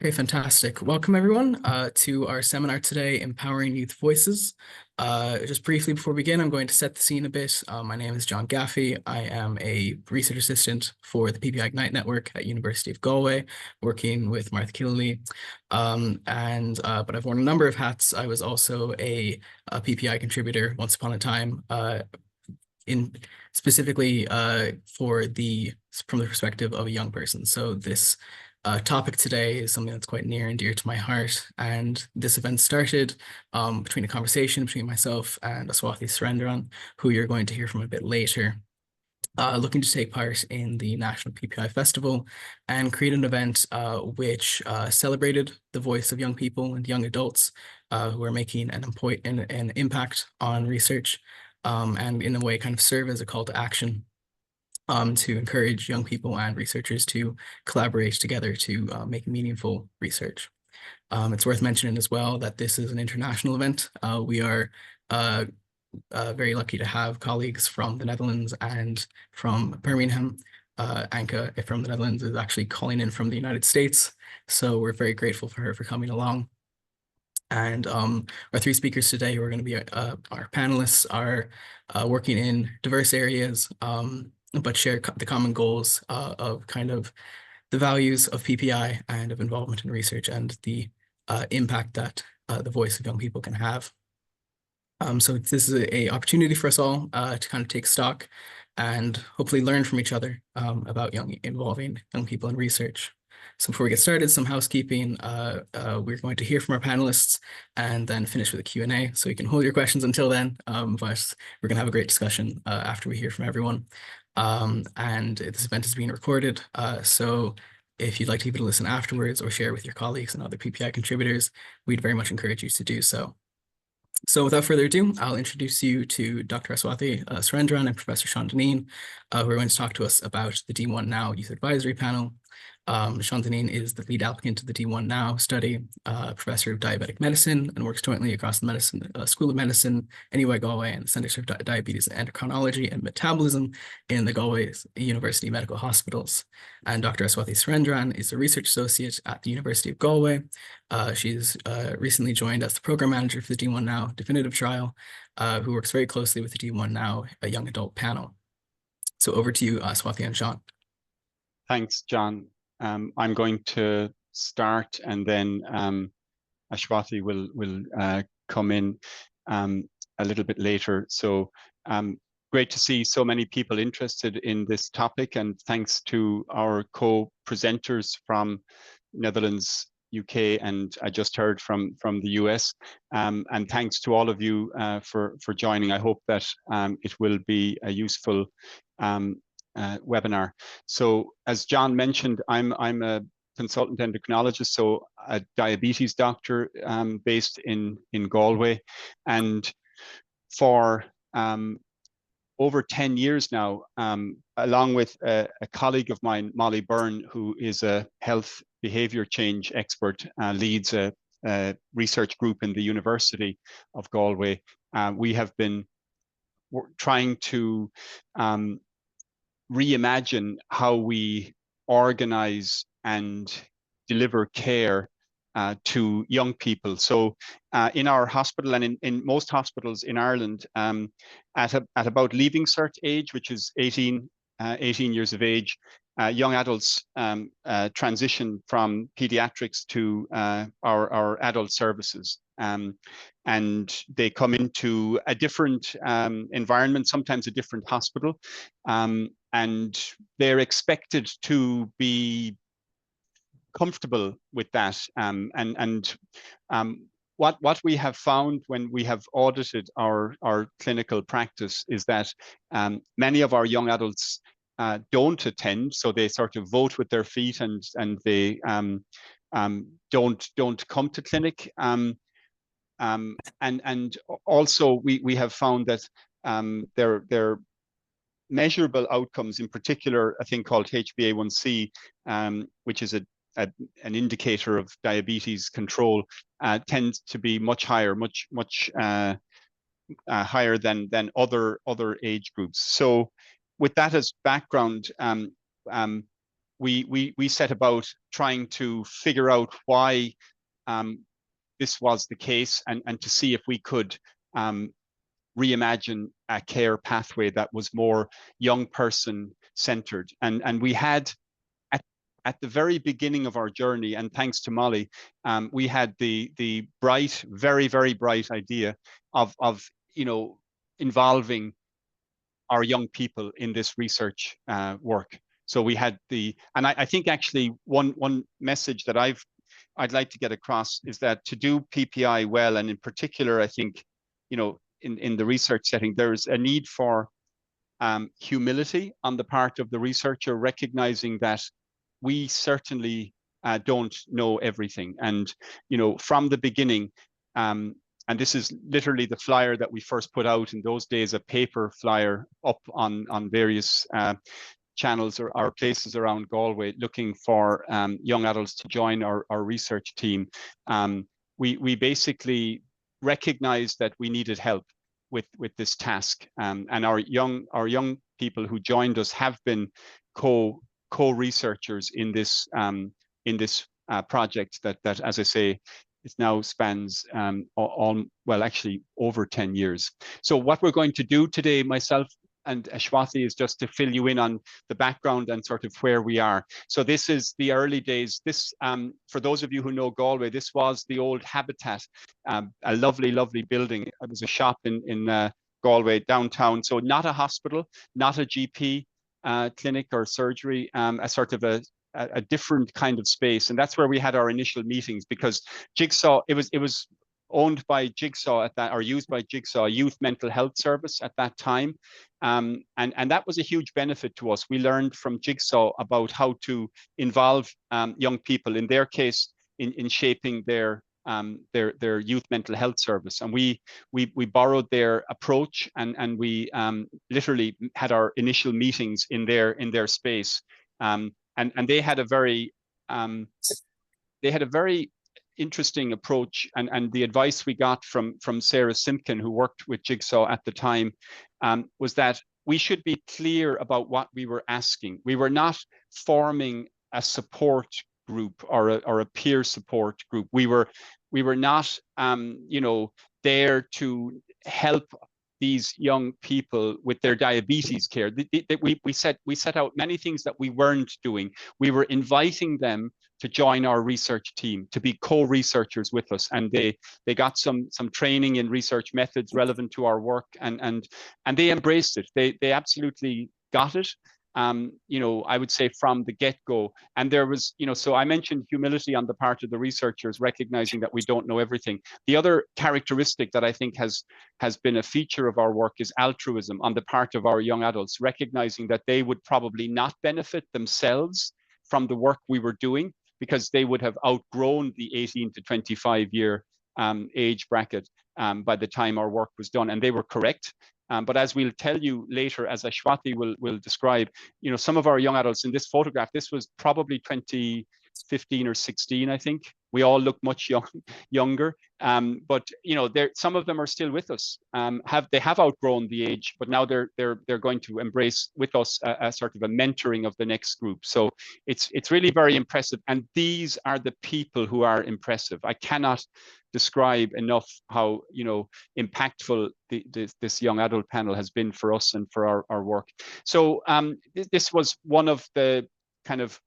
Okay, fantastic. Welcome everyone to our seminar today, Empowering Youth Voices. Just briefly before we begin, I'm going to set the scene a bit. My name is John Gaffey. I am a research assistant for the PPI Ignite Network at University of Galway, working with Martha Keeley. But I've worn a number of hats. I was also a PPI contributor once upon a time, in specifically from the perspective of a young person. So this topic today is something that's quite near and dear to my heart. And this event started between a conversation between myself and Aswathi Surendran, who you're going to hear from a bit later, looking to take part in the National PPI Festival and create an event which celebrated the voice of young people and young adults who are making an impact on research, and in a way kind of serve as a call to action to encourage young people and researchers to collaborate together to make meaningful research. It's worth mentioning as well that this is an international event. We are very lucky to have colleagues from the Netherlands and from Birmingham. Anka from the Netherlands is actually calling in from the United States, so we're very grateful for her for coming along. And our three speakers today who are going to be our panelists are working in diverse areas, but share the common goals of kind of the values of PPI and of involvement in research and the impact that the voice of young people can have. So this is a opportunity for us all to kind of take stock and hopefully learn from each other about involving young people in research. So before we get started, some housekeeping. We're going to hear from our panelists and then finish with a Q&A. So you can hold your questions until then, but we're going to have a great discussion after we hear from everyone. And this event is being recorded. So if you'd like to give it a listen afterwards or share with your colleagues and other PPI contributors, we'd very much encourage you to do so. So without further ado, I'll introduce you to Dr. Aswathi Surendran and Professor Sean Dineen, who are going to talk to us about the D1 Now Youth Advisory Panel. Sean Dineen is the lead applicant to the D1 Now study, professor of diabetic medicine, and works jointly across the School of Medicine, NUI Galway, and the Centre for Diabetes Endocrinology and Metabolism in the Galway University Medical Hospitals. And Dr. Aswathi Surendran is a research associate at the University of Galway. She's recently joined as the program manager for the D1 Now definitive trial, who works very closely with the D1 Now, a young adult panel. So over to you, Aswathi and Sean. Thanks, John. I'm going to start, and then Ashwathi will come in a little bit later. So great to see so many people interested in this topic, and thanks to our co-presenters from Netherlands, UK, and I just heard from the US. And thanks to all of you for joining. I hope that it will be a useful webinar. So as John mentioned, I'm a consultant endocrinologist, so a diabetes doctor based in Galway, and for over 10 years now, along with a colleague of mine, Molly Byrne, who is a health behavior change expert, leads a research group in the University of Galway. We have been trying to reimagine how we organize and deliver care to young people. So in our hospital and in most hospitals in Ireland, at about leaving cert age, which is 18 years of age, young adults transition from pediatrics to our adult services. And they come into a different environment, sometimes a different hospital, and they're expected to be comfortable with that. What we have found when we have audited our clinical practice is that many of our young adults don't attend, so they sort of vote with their feet, and they don't come to clinic. And also we have found that their measurable outcomes, in particular a thing called HbA1c, which is an indicator of diabetes control, tends to be much higher, much higher than other age groups. So with that as background, we set about trying to figure out why this was the case, and to see if we could reimagine a care pathway that was more young person centered. And we had at the very beginning of our journey, and thanks to Molly, we had the bright, very, very bright idea of involving our young people in this research work. So we had and I think actually one message that I'd like to get across is that to do PPI well, and in particular, I think, in the research setting, there's a need for humility on the part of the researcher, recognizing that we certainly don't know everything. And, from the beginning, and this is literally the flyer that we first put out in those days, a paper flyer up on various channels or places around Galway, looking for young adults to join our research team. We basically recognized that we needed help with this task, and our young people who joined us have been co-researchers in this project that, as I say, it now spans actually over 10 years. So what we're going to do today, myself and Ashwathi, is just to fill you in on the background and sort of where we are. So this is the early days. This, for those of you who know Galway, this was the old Habitat, a lovely, lovely building. It was a shop in Galway downtown. So not a hospital, not a GP clinic or surgery, a sort of a different kind of space. And that's where we had our initial meetings, because Jigsaw, it was owned by Jigsaw at that, or used by Jigsaw, a youth mental health service at that time. And that was a huge benefit to us. We learned from Jigsaw about how to involve young people, in their case, in shaping their youth mental health service. And we borrowed their approach, and we literally had our initial meetings in their space. And they had a very interesting approach, and the advice we got from Sarah Simpkin, who worked with Jigsaw at the time, was that we should be clear about what we were asking. We were not forming a support group or a peer support group. We were not there to help these young people with their diabetes care. We set out many things that we weren't doing. We were inviting them to join our research team, to be co-researchers with us, and they got some training in research methods relevant to our work, and they embraced it. They absolutely got it. I would say from the get-go. And there was, so I mentioned humility on the part of the researchers, recognizing that we don't know everything. The other characteristic that I think has been a feature of our work is altruism on the part of our young adults, recognizing that they would probably not benefit themselves from the work we were doing, because they would have outgrown the 18 to 25 year age bracket by the time our work was done. And they were correct. But as we'll tell you later, as Ashwathi will describe, some of our young adults in this photograph, this was probably 2015 or 16, I think. We all look much younger, but some of them are still with us. They have outgrown the age, but now they're going to embrace with us a sort of a mentoring of the next group. So it's really very impressive, and these are the people who are impressive. I cannot describe enough how impactful this young adult panel has been for us and for our work. So this was one of the kind of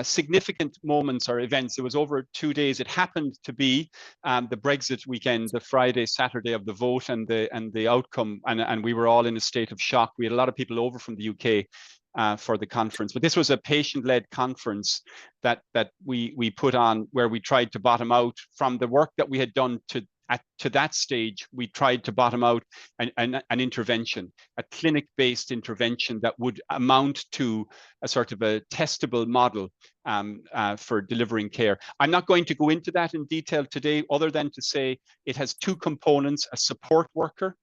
significant moments or events. It was over 2 days. It happened to be the Brexit weekend, the Friday, Saturday of the vote and the outcome, and we were all in a state of shock. We had a lot of people over from the UK for the conference, but this was a patient-led conference that we put on, where we tried to bottom out from the work that we had done to that stage. We tried to bottom out an intervention, a clinic-based intervention that would amount to a sort of a testable model for delivering care. I'm not going to go into that in detail today, other than to say it has two components: a support worker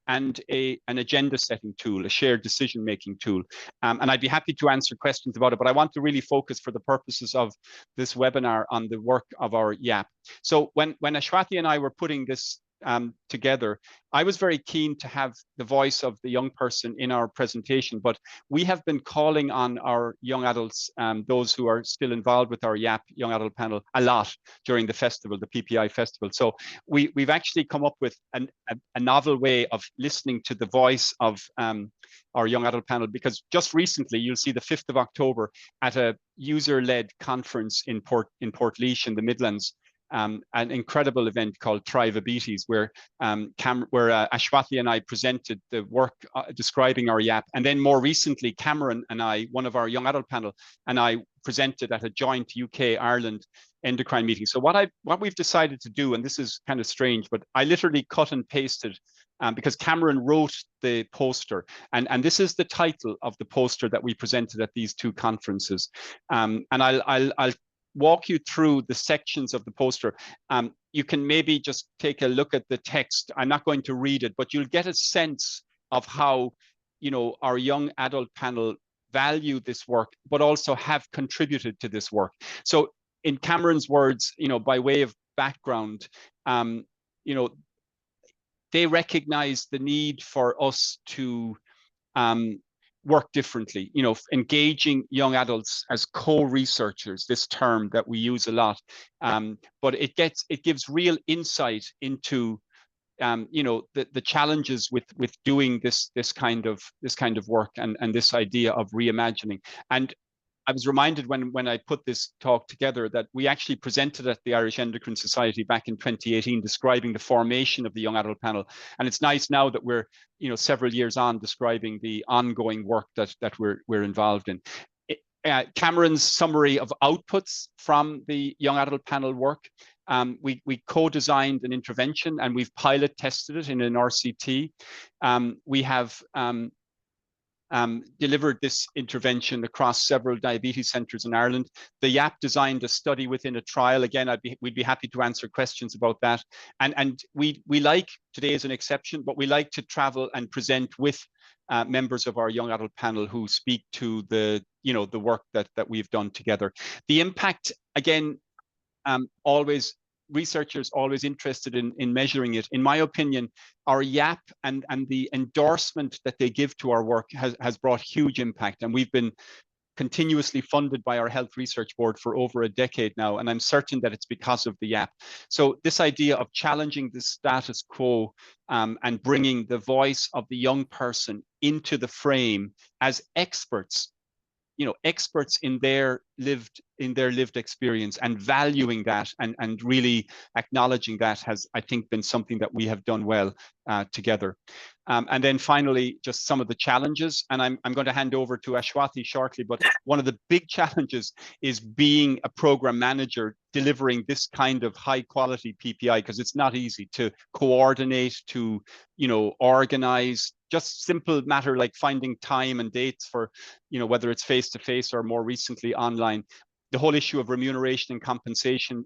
and an agenda setting tool, a shared decision making tool. And I'd be happy to answer questions about it, but I want to really focus for the purposes of this webinar on the work of our YAP. So when Ashwathi and I were putting this together. I was very keen to have the voice of the young person in our presentation, but we have been calling on our young adults, those who are still involved with our YAP Young Adult Panel, a lot during the festival, the PPI festival. So we've actually come up with a novel way of listening to the voice of our Young Adult Panel, because just recently, you'll see the 5th of October at a user-led conference in Portlaoise in the Midlands, an incredible event called Thrivabetes, where Ashwathi and I presented the work describing our YAP. And then more recently, Cameron and I, one of our young adult panel, and I presented at a joint UK-Ireland endocrine meeting. So what we've decided to do, and this is kind of strange, but I literally cut and pasted because Cameron wrote the poster, and this is the title of the poster that we presented at these two conferences. And I'll walk you through the sections of the poster. You can maybe just take a look at the text. I'm not going to read it, but you'll get a sense of how, our young adult panel value this work, but also have contributed to this work. So in Cameron's words, by way of background, they recognize the need for us to work differently, engaging young adults as co-researchers, this term that we use a lot, but it gives real insight into the challenges with doing this kind of work, and this idea of reimagining. And I was reminded when I put this talk together that we actually presented at the Irish Endocrine Society back in 2018, describing the formation of the Young Adult Panel. And it's nice now that we're, several years on, describing the ongoing work that we're involved in. Cameron's summary of outputs from the Young Adult Panel work. We co-designed an intervention, and we've pilot tested it in an RCT. We have delivered this intervention across several diabetes centres in Ireland. The YAP designed a study within a trial. Again, we'd be happy to answer questions about that. And we like, today is an exception, but we like to travel and present with members of our young adult panel who speak to the work that we've done together. The impact, again, researchers always interested in measuring it. In my opinion, our YAP and the endorsement that they give to our work has brought huge impact, and we've been continuously funded by our Health Research Board for over a decade now, and I'm certain that it's because of the YAP. So this idea of challenging the status quo and bringing the voice of the young person into the frame as experts, experts in their lived experience, and valuing that and really acknowledging that has, I think, been something that we have done well together. And then finally, just some of the challenges, and I'm going to hand over to Ashwathi shortly, but one of the big challenges is being a program manager delivering this kind of high quality PPI, because it's not easy to coordinate, to organize, just simple matter like finding time and dates for, whether it's face-to-face or more recently online. The whole issue of remuneration and compensation,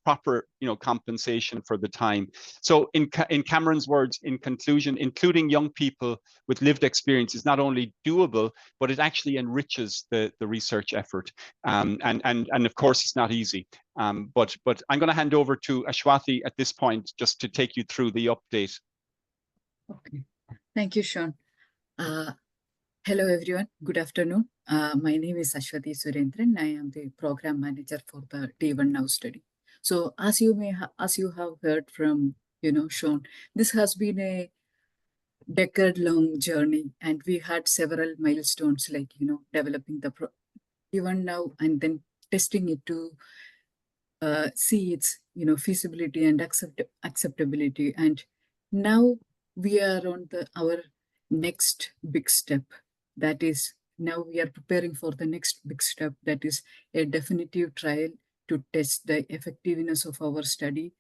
proper compensation for the time. So in Cameron's words, in conclusion, including young people with lived experience is not only doable, but it actually enriches the research effort. And of course, it's not easy. But I'm going to hand over to Ashwathi at this point just to take you through the update. Okay. Thank you, Sean. Hello, everyone. Good afternoon. My name is Ashwathi Surendran. I am the program manager for the D1 Now study. So as you have heard from, Sean, this has been a decade-long journey, and we had several milestones like, developing the D1 Now and then testing it to see its, feasibility and acceptability. And now we are on our next big step. That is, now we are preparing for the next big step, that is a definitive trial to test the effectiveness of our study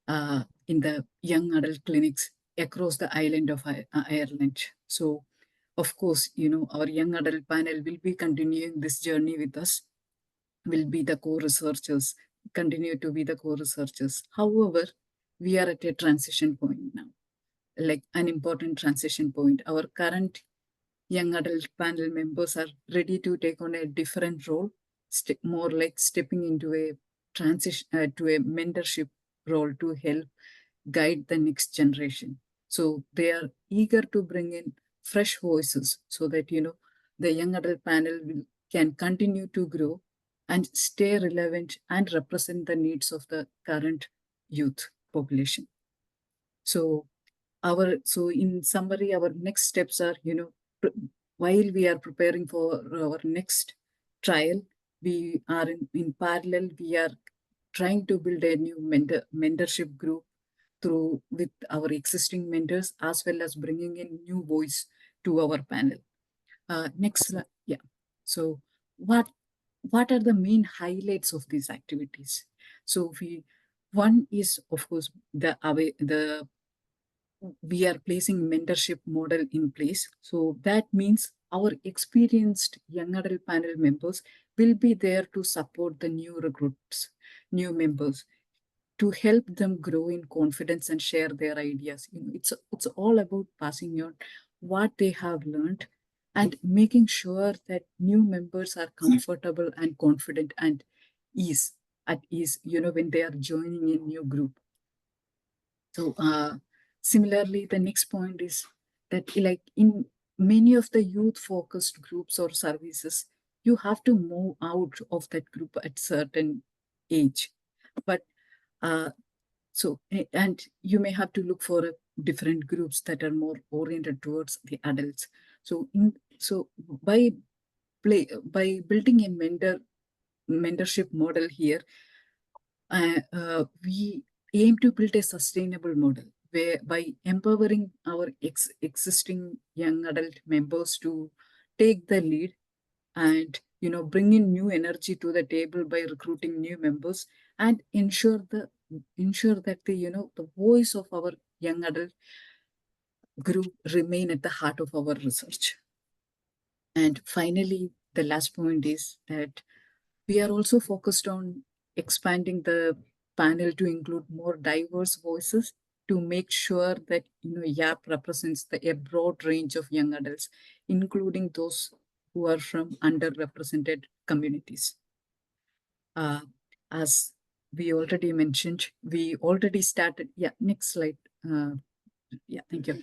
in the young adult clinics across the island of Ireland. So, of course, our young adult panel will be continuing this journey with us, will be the co-researchers, continue to be the co-researchers. However, we are at a transition point now, like an important transition point. Our current young adult panel members are ready to take on a different role, more like stepping into a transition to a mentorship role to help guide the next generation. So they are eager to bring in fresh voices so that, the young adult panel can continue to grow and stay relevant and represent the needs of the current youth population. So in summary, our next steps are, while we are preparing for our next trial, we are in parallel, we are trying to build a new mentorship group with our existing mentors, as well as bringing in new voice to our panel. Next slide. Yeah. So what are the main highlights of these activities? So one is, of course, we are placing mentorship model in place. So that means our experienced young adult panel members will be there to support the new recruits, new members, to help them grow in confidence and share their ideas. It's all about passing on what they have learned and making sure that new members are comfortable and confident and at ease, when they are joining a new group. So similarly, the next point is that, like in many of the youth-focused groups or services, you have to move out of that group at certain age. But and you may have to look for different groups that are more oriented towards the adults. So by building a mentorship model here, we aim to build a sustainable model where by empowering our existing young adult members to take the lead and bring in new energy to the table by recruiting new members and ensure that the voice of our young adult group remain at the heart of our research. And finally, the last point is that we are also focused on expanding the panel to include more diverse voices to make sure that YAP represents a broad range of young adults, including those who are from underrepresented communities. As we already mentioned, we already started. Yeah, next slide. Yeah, thank you.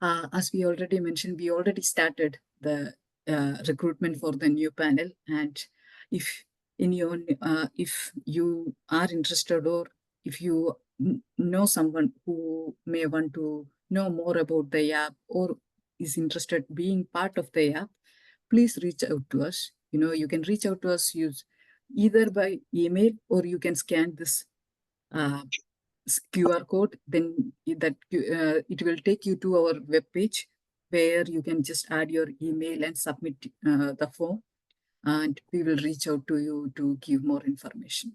As we already mentioned, we already started the recruitment for the new panel, and if you are interested, or if you know someone who may want to know more about the app or is interested being part of the app, please reach out to us. You can reach out to us either by email, or you can scan this QR code, then it will take you to our webpage where you can just add your email and submit the form, and we will reach out to you to give more information.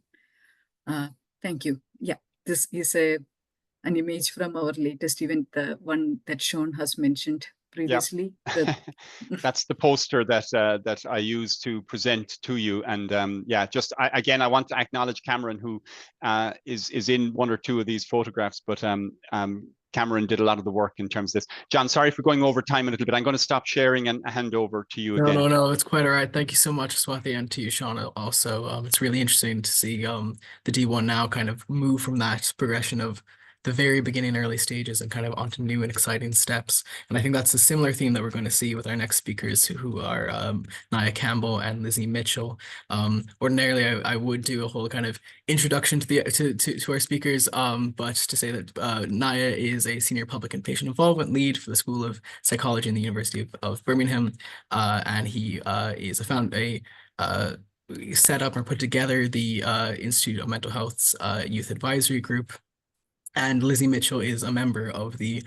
Thank you. Yeah, this is an image from our latest event, the one that Sean has mentioned previously. Yeah. That's the poster that I use to present to you. And yeah, again, I want to acknowledge Cameron, who is in one or two of these photographs, but Cameron did a lot of the work in terms of this. John, sorry for going over time a little bit. I'm going to stop sharing and hand over to you again. No, it's quite all right. Thank you so much, Swati, and to you, Sean, also. It's really interesting to see the D1 now kind of move from that progression of the very beginning, early stages, and kind of onto new and exciting steps. And I think that's a similar theme that we're going to see with our next speakers, who are Naya Campbell and Lizzie Mitchell. Ordinarily, I would do a whole kind of introduction to our speakers, but to say that Naya is a senior public and patient involvement lead for the School of Psychology in the University of Birmingham, and he is set up or put together the Institute of Mental Health's Youth Advisory Group. And Lizzie Mitchell is a member of the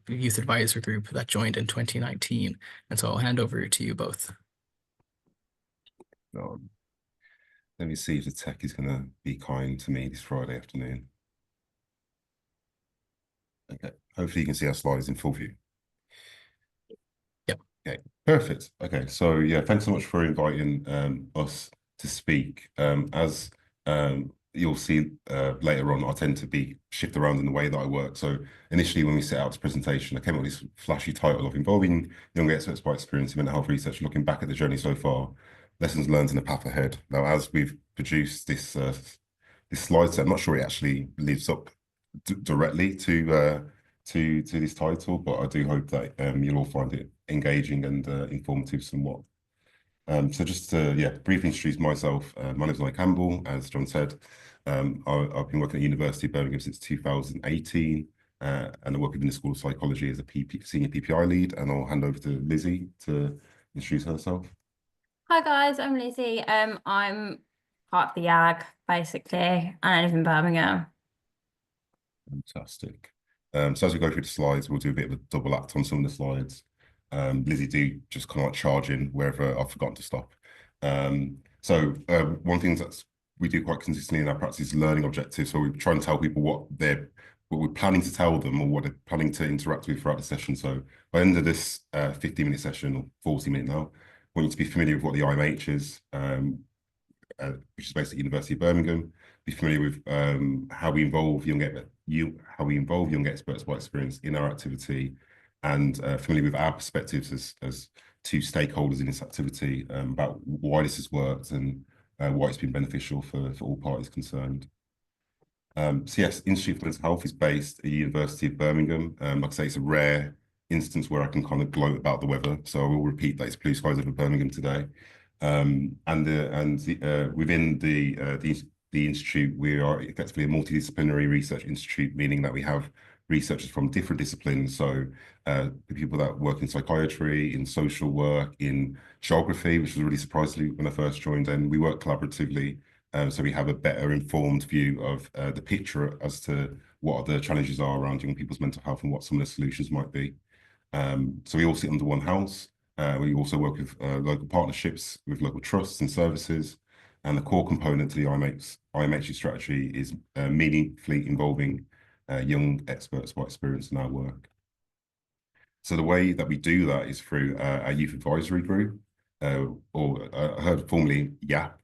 Youth Advisory Group that joined in 2019. And so I'll hand over to you both. Let me see if the tech is going to be kind to me this Friday afternoon. Okay, hopefully you can see our slides in full view. Yep. Okay, perfect. Okay, so yeah, thanks so much for inviting us to speak. As you'll see later on, I tend to shift around in the way that I work. So initially, when we set out this presentation, I came up with this flashy title of Involving Young Experts by Experience in Mental Health Research, looking back at the journey so far, lessons learned and the path ahead. Now, as we've produced this slide set, I'm not sure it actually lives up directly to this title, but I do hope that you'll all find it engaging and informative somewhat. So just to briefly introduce myself, my name is Mike Campbell, as John said. I've been working at the University of Birmingham since 2018, and I work within the School of Psychology as a senior PPI lead, and I'll hand over to Lizzie to introduce herself. Hi guys, I'm Lizzie. I'm part of the YAG basically, and I live in Birmingham. Fantastic. So as we go through the slides, we'll do a bit of a double act on some of the slides. Lizzie, do just kind of like charge in wherever I've forgotten to stop. One thing that we do quite consistently in our practice is learning objectives. So we try and tell people what we're planning to tell them or what they're planning to interact with throughout the session. So by the end of this 50-minute session, or 40-minute now, I want you to be familiar with what the IMH is, which is based at University of Birmingham. Be familiar with how we involve young experts by experience in our activity, and familiar with our perspectives as two stakeholders in this activity, about why this has worked and why it's been beneficial for all parties concerned. So yes, Institute for Mental Health is based at the University of Birmingham. Like I say, it's a rare instance where I can kind of gloat about the weather, so I will repeat that it's blue skies over Birmingham today. Within the institute, we are effectively a multidisciplinary research institute, meaning that we have researchers from different disciplines. So the people that work in psychiatry, in social work, in geography, which was really surprising when I first joined, and we work collaboratively. So we have a better informed view of the picture as to what the challenges are around young people's mental health and what some of the solutions might be. So we all sit under one house. We also work with local partnerships with local trusts and services. And the core component to the IMH strategy is meaningfully involving young experts by experience in our work. So the way that we do that is through our youth advisory group, or I heard formerly YAP.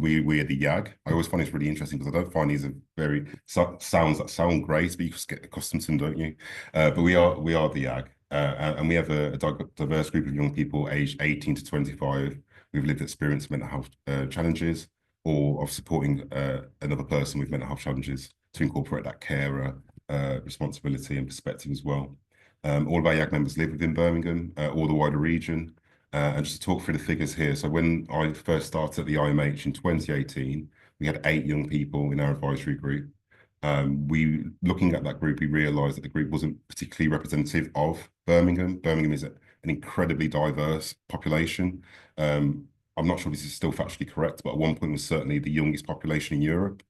We are the YAG. I always find it's really interesting because I don't find these are very sounds that sound great, but you just get accustomed to them, don't you? But we are the YAG, and we have a diverse group of young people aged 18 to 25 who've lived experience mental health challenges, or of supporting another person with mental health challenges to incorporate that carer responsibility and perspective as well. All of our YAG members live within Birmingham, or the wider region. And just to talk through the figures here. So when I first started at the IMH in 2018, we had 8 young people in our advisory group. Looking at that group, we realised that the group wasn't particularly representative of Birmingham. Birmingham is an incredibly diverse population. I'm not sure if this is still factually correct, but at one point was certainly the youngest population in Europe,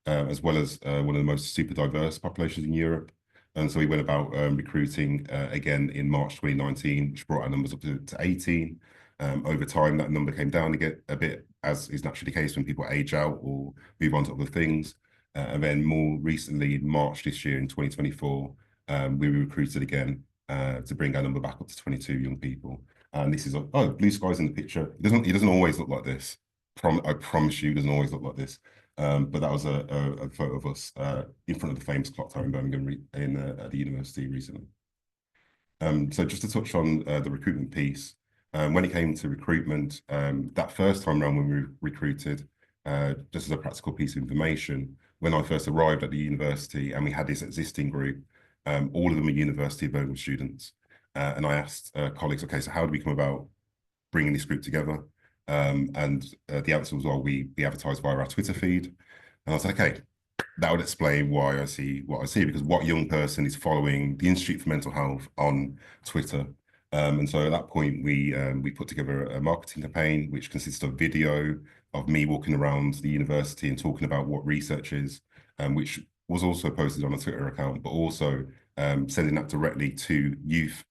as well as one of the most super diverse populations in Europe. And so we went about recruiting again in March 2019, which brought our numbers up to 18. Over time, that number came down again a bit, as is naturally the case when people age out or move on to other things. And then more recently, in March this year, in 2024, we recruited again to bring our number back up to 22 young people. And this is, blue skies in the picture. It doesn't always look like this. I promise you, it doesn't always look like this. But that was a photo of us in front of the famous clock tower in Birmingham at the university recently. So just to touch on the recruitment piece, when it came to recruitment, that first time around when we recruited, just as a practical piece of information, when I first arrived at the university and we had this existing group, all of them are University of Birmingham students. And I asked colleagues, okay, so how do we come about bringing this group together? And the answer was, well, we advertise via our Twitter feed. And I was like, okay, that would explain why I see what I see, because what young person is following the Institute for Mental Health on Twitter? And so at that point, we put together a marketing campaign, which consists of video of me walking around the university and talking about what research is, which was also posted on a Twitter account, but also sending that directly to youth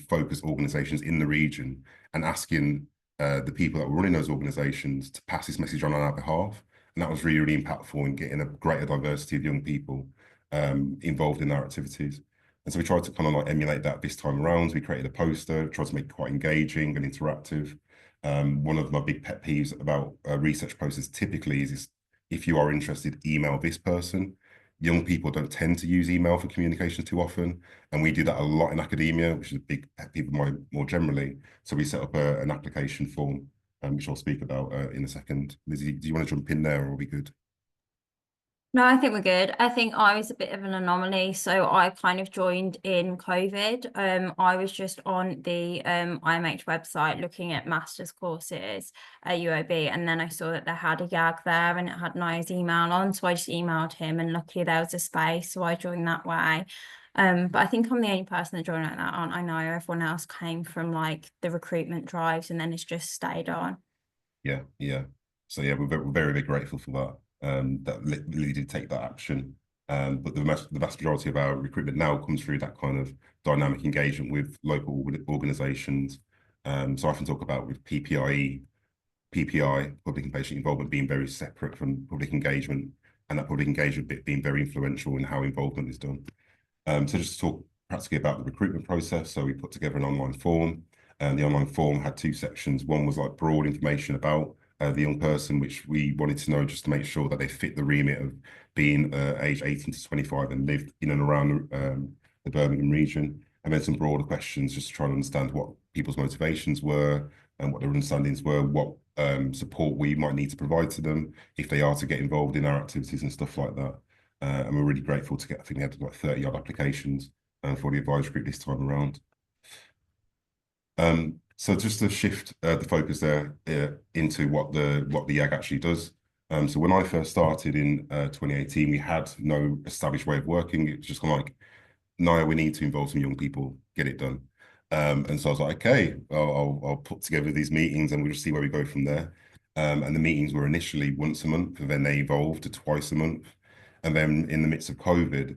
focused organizations in the region and asking the people that were running those organizations to pass this message on our behalf. And that was really, really impactful in getting a greater diversity of young people involved in our activities. And so we tried to kind of like emulate that this time around. We created a poster, tried to make it quite engaging and interactive. One of my big pet peeves about research posters typically is if you are interested, email this person. Young people don't tend to use email for communication too often. And we do that a lot in academia, which is a big pet peeve of mine more generally. So we set up an application form, which I'll speak about in a second. Lizzie, do you want to jump in there or are we good? No, I think we're good. I think I was a bit of an anomaly. So I kind of joined in COVID. I was just on the IMH website looking at master's courses at UOB, and then I saw that they had a YAG there and it had Nia's email on. So I just emailed him, and luckily there was a space. So I joined that way. But I think I'm the only person that joined like that, aren't I? Know everyone else came from like the recruitment drives and then it's just stayed on. Yeah, yeah. So yeah, we're very, very grateful for that. That Lily did take that action. But the vast majority of our recruitment now comes through that kind of dynamic engagement with local organisations. So I can talk about with PPI, public and patient involvement, being very separate from public engagement, and that public engagement bit being very influential in how involvement is done. So just to talk practically about the recruitment process. So we put together an online form, and the online form had two sections. One was like broad information about the young person, which we wanted to know just to make sure that they fit the remit of being age 18 to 25 and lived in and around the Birmingham region. And then some broader questions just to try and understand what people's motivations were and what their understandings were, what support we might need to provide to them if they are to get involved in our activities and stuff like that. And we're really grateful to get, I think we had like 30 odd applications for the advisory group this time around. So just to shift the focus there into what the YAG actually does. So when I first started in 2018, we had no established way of working. It's just kind of like, Nia, we need to involve some young people, get it done. And so I was like, okay, I'll put together these meetings and we'll just see where we go from there. And the meetings were initially once a month, and then they evolved to twice a month. And then in the midst of COVID,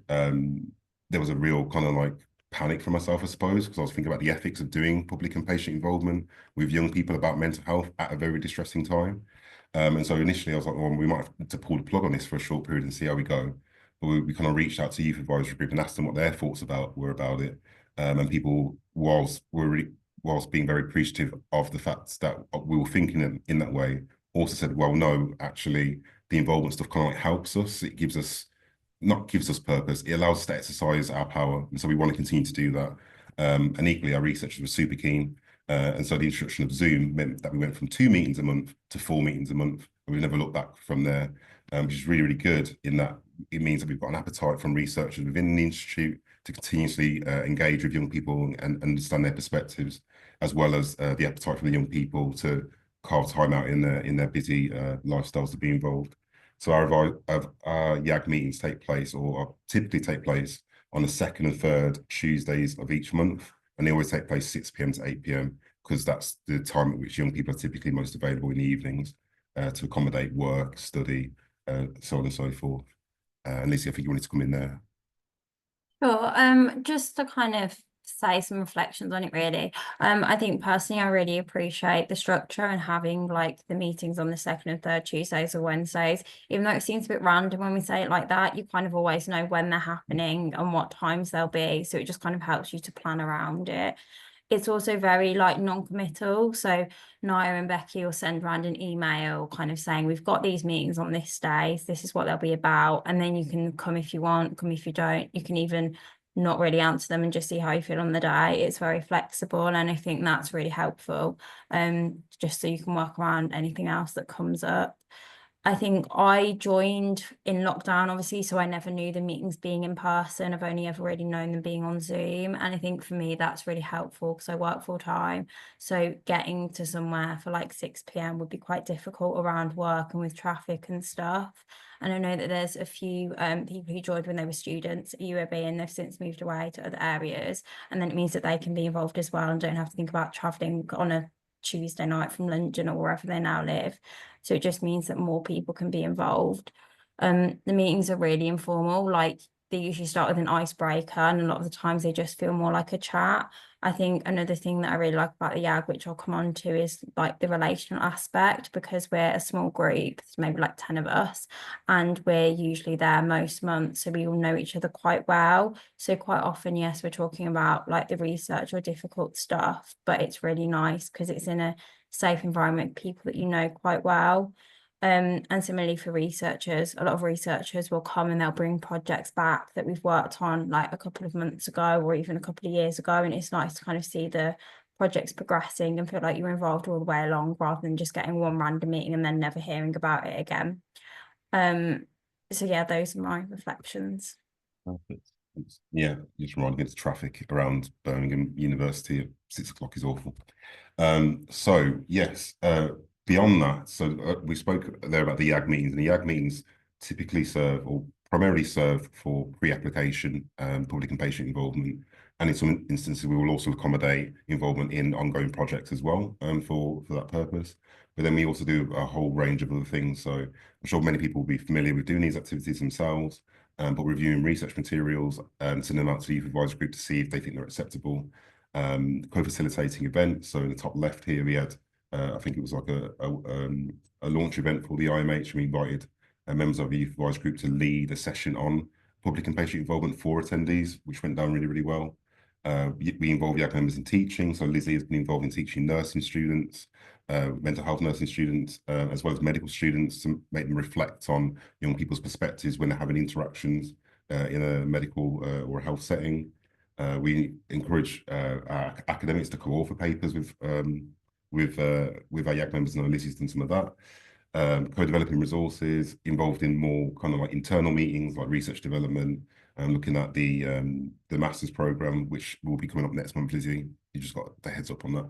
there was a real kind of like panic for myself, I suppose, because I was thinking about the ethics of doing public and patient involvement with young people about mental health at a very distressing time. And so initially I was like, well, we might have to pull the plug on this for a short period and see how we go. But we kind of reached out to youth advisory group and asked them what their thoughts were about it. And people, whilst being very appreciative of the fact that we were thinking in that way, also said, well, no, actually, the involvement stuff kind of like helps us. It gives us, not gives us purpose, it allows us to exercise our power. And so we want to continue to do that. And equally, our researchers were super keen. And so the introduction of Zoom meant that we went from 2 meetings a month to 4 meetings a month. And we've never looked back from there, which is really, really good in that it means that we've got an appetite from researchers within the institute to continuously engage with young people and understand their perspectives, as well as the appetite from the young people to carve time out in their busy lifestyles to be involved. So our YAG meetings typically take place on the second and third Tuesdays of each month, and they always take place 6 p.m. to 8 p.m. because that's the time at which young people are typically most available in the evenings to accommodate work, study, so on and so forth. And Lizzie, I think you wanted to come in there. Sure. Just to kind of say some reflections on it really. I think personally I really appreciate the structure and having like the meetings on the second and third Tuesdays or Wednesdays, even though it seems a bit random when we say it like that, you kind of always know when they're happening and what times they'll be. So it just kind of helps you to plan around it. It's also very like non-committal. So Nia and Becky will send around an email kind of saying, we've got these meetings on this day, this is what they'll be about. And then you can come if you want, come if you don't. You can even not really answer them and just see how you feel on the day. It's very flexible. And I think that's really helpful. Just so you can work around anything else that comes up. I think I joined in lockdown, obviously, so I never knew the meetings being in person. I've only ever really known them being on Zoom. And I think for me, that's really helpful because I work full time. So getting to somewhere for like 6 p.m. would be quite difficult around work and with traffic and stuff. And I know that there's a few people who joined when they were students at UAB and they've since moved away to other areas. And then it means that they can be involved as well and don't have to think about traveling on a Tuesday night from London or wherever they now live. So it just means that more people can be involved. The meetings are really informal, like they usually start with an icebreaker and a lot of the times they just feel more like a chat. I think another thing that I really like about the YAG, which I'll come on to, is like the relational aspect, because we're a small group, maybe like 10 of us, and we're usually there most months, so we all know each other quite well. So quite often, yes, we're talking about like the research or difficult stuff, but it's really nice because it's in a safe environment, people that you know quite well. And similarly for researchers, a lot of researchers will come and they'll bring projects back that we've worked on like a couple of months ago or even a couple of years ago. And it's nice to kind of see the projects progressing and feel like you're involved all the way along rather than just getting one random meeting and then never hearing about it again. So yeah, those are my reflections. Perfect. Yeah, just reminding me of the traffic around Birmingham University at 6 o'clock is awful. So yes, beyond that, so we spoke there about the YAG meetings, and the YAG meetings typically serve or primarily serve for pre-application, public and patient involvement, and in some instances we will also accommodate involvement in ongoing projects as well, for that purpose. But then we also do a whole range of other things. So I'm sure many people will be familiar with doing these activities themselves. But reviewing research materials and sending them out to the youth advisory group to see if they think they're acceptable. Co-facilitating events. So in the top left here, we had, I think it was like a launch event for the IMH. We invited members of the youth advisory group to lead a session on public and patient involvement for attendees, which went down really, really well. We involve YAG members in teaching. So Lizzie has been involved in teaching nursing students, mental health nursing students, as well as medical students, to make them reflect on young people's perspectives when they're having interactions in a medical or a health setting. We encourage our academics to co-author papers with our YAG members, and Lizzie's done some of that. Co-developing resources, involved in more kind of like internal meetings, like research development, looking at the master's program, which will be coming up next month. Lizzie, you just got the heads up on that,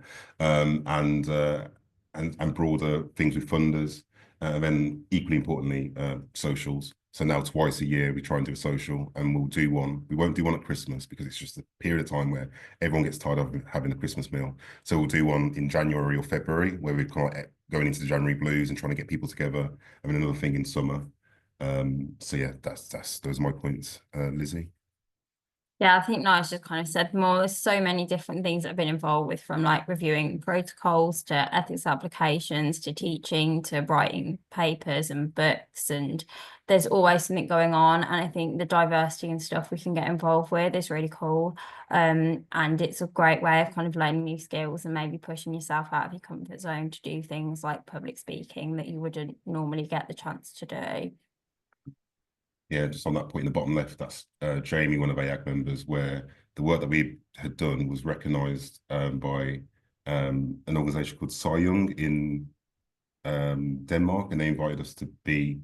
and broader things with funders, and then equally importantly, socials. So now twice a year we try and do a social, and we'll do one. We won't do one at Christmas because it's just a period of time where everyone gets tired of having a Christmas meal. So we'll do one in January or February where we're kind of going into the January blues and trying to get people together. And then another thing in summer. So yeah, those are my points, Lizzie. Yeah, I think Niall's just kind of said more. There's so many different things that I've been involved with, from like reviewing protocols to ethics applications to teaching to writing papers and books, and there's always something going on. And I think the diversity and stuff we can get involved with is really cool. And it's a great way of kind of learning new skills and maybe pushing yourself out of your comfort zone to do things like public speaking that you wouldn't normally get the chance to do. Yeah, just on that point in the bottom left, that's Jamie, one of our YAG members, where the work that we had done was recognised by an organisation called Young in Denmark, and they invited us to be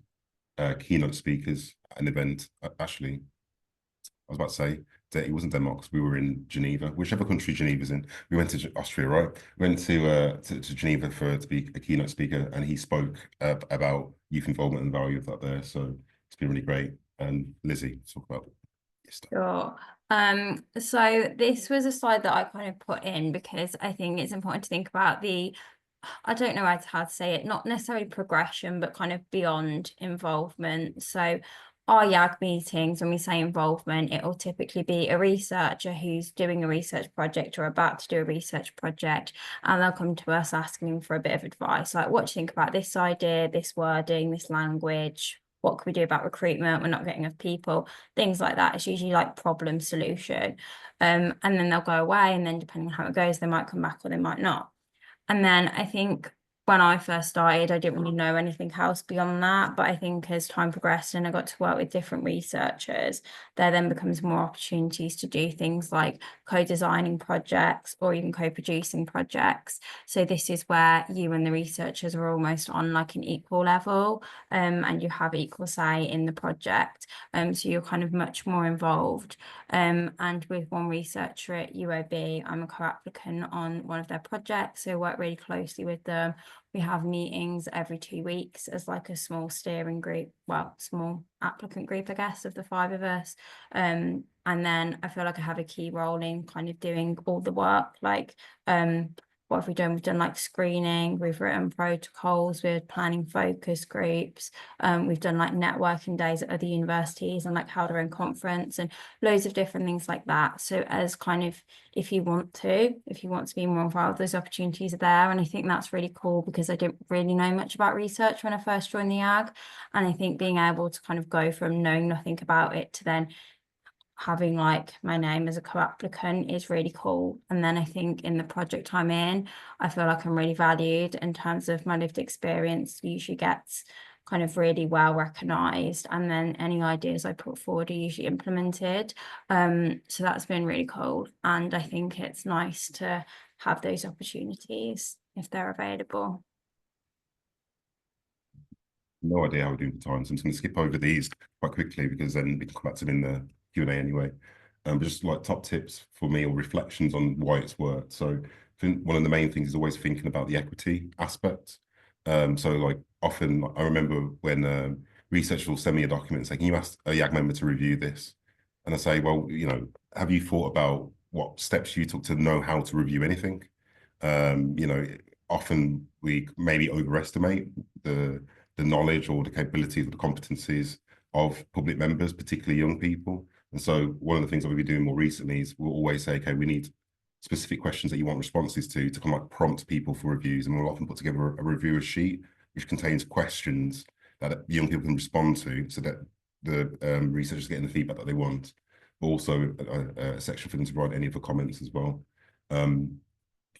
keynote speakers at an event. Actually, I was about to say that it wasn't Denmark because we were in Geneva, whichever country Geneva's in. We went to Austria, right? We went to Geneva to be a keynote speaker, and he spoke about youth involvement and the value of that there. So it's been really great. And Lizzie, talk about your stuff. Sure. So this was a slide that I kind of put in because I think it's important to think about I don't know how to say it, not necessarily progression, but kind of beyond involvement. So our YAG meetings, when we say involvement, it will typically be a researcher who's doing a research project or about to do a research project, and they'll come to us asking for a bit of advice, like, what do you think about this idea, this wording, this language? What can we do about recruitment? We're not getting enough people, things like that. It's usually like problem solution. And then they'll go away, and then depending on how it goes, they might come back or they might not. And then I think when I first started, I didn't really know anything else beyond that. But I think as time progressed and I got to work with different researchers, there then becomes more opportunities to do things like co-designing projects or even co-producing projects. So this is where you and the researchers are almost on like an equal level, and you have equal say in the project. So you're kind of much more involved. And with one researcher at UOB, I'm a co-applicant on one of their projects, so I work really closely with them. We have meetings every 2 weeks as like a small steering group, well, small applicant group, I guess, of the 5 of us. And then I feel like I have a key role in kind of doing all the work, like what have we done? We've done like screening, we've written protocols, we're planning focus groups, we've done like networking days at other universities and like held our own conference and loads of different things like that. So as kind of, if you want to be more involved, those opportunities are there. And I think that's really cool because I didn't really know much about research when I first joined the YAG. And I think being able to kind of go from knowing nothing about it to then having like my name as a co-applicant is really cool. And then I think in the project I'm in, I feel like I'm really valued in terms of my lived experience usually gets kind of really well recognized, and then any ideas I put forward are usually implemented. So that's been really cool, and I think it's nice to have those opportunities if they're available. no idea how we're doing for time, so I'm just going to skip over these quite quickly because then we can come back to them in the Q&A anyway. But just like top tips for me or reflections on why it's worked. So I think one of the main things is always thinking about the equity aspect. So like often I remember when researchers will send me a document and say, can you ask a YAG member to review this? And I say, well, you know, have you thought about what steps you took to know how to review anything? You know, often we maybe overestimate the knowledge or the capabilities or the competencies of public members, particularly young people. And so one of the things that we'll be doing more recently is we'll always say, okay, we need specific questions that you want responses to kind of like prompt people for reviews. And we'll often put together a reviewer sheet which contains questions that young people can respond to so that the researchers get the feedback that they want, but also a section for them to write any of the comments as well.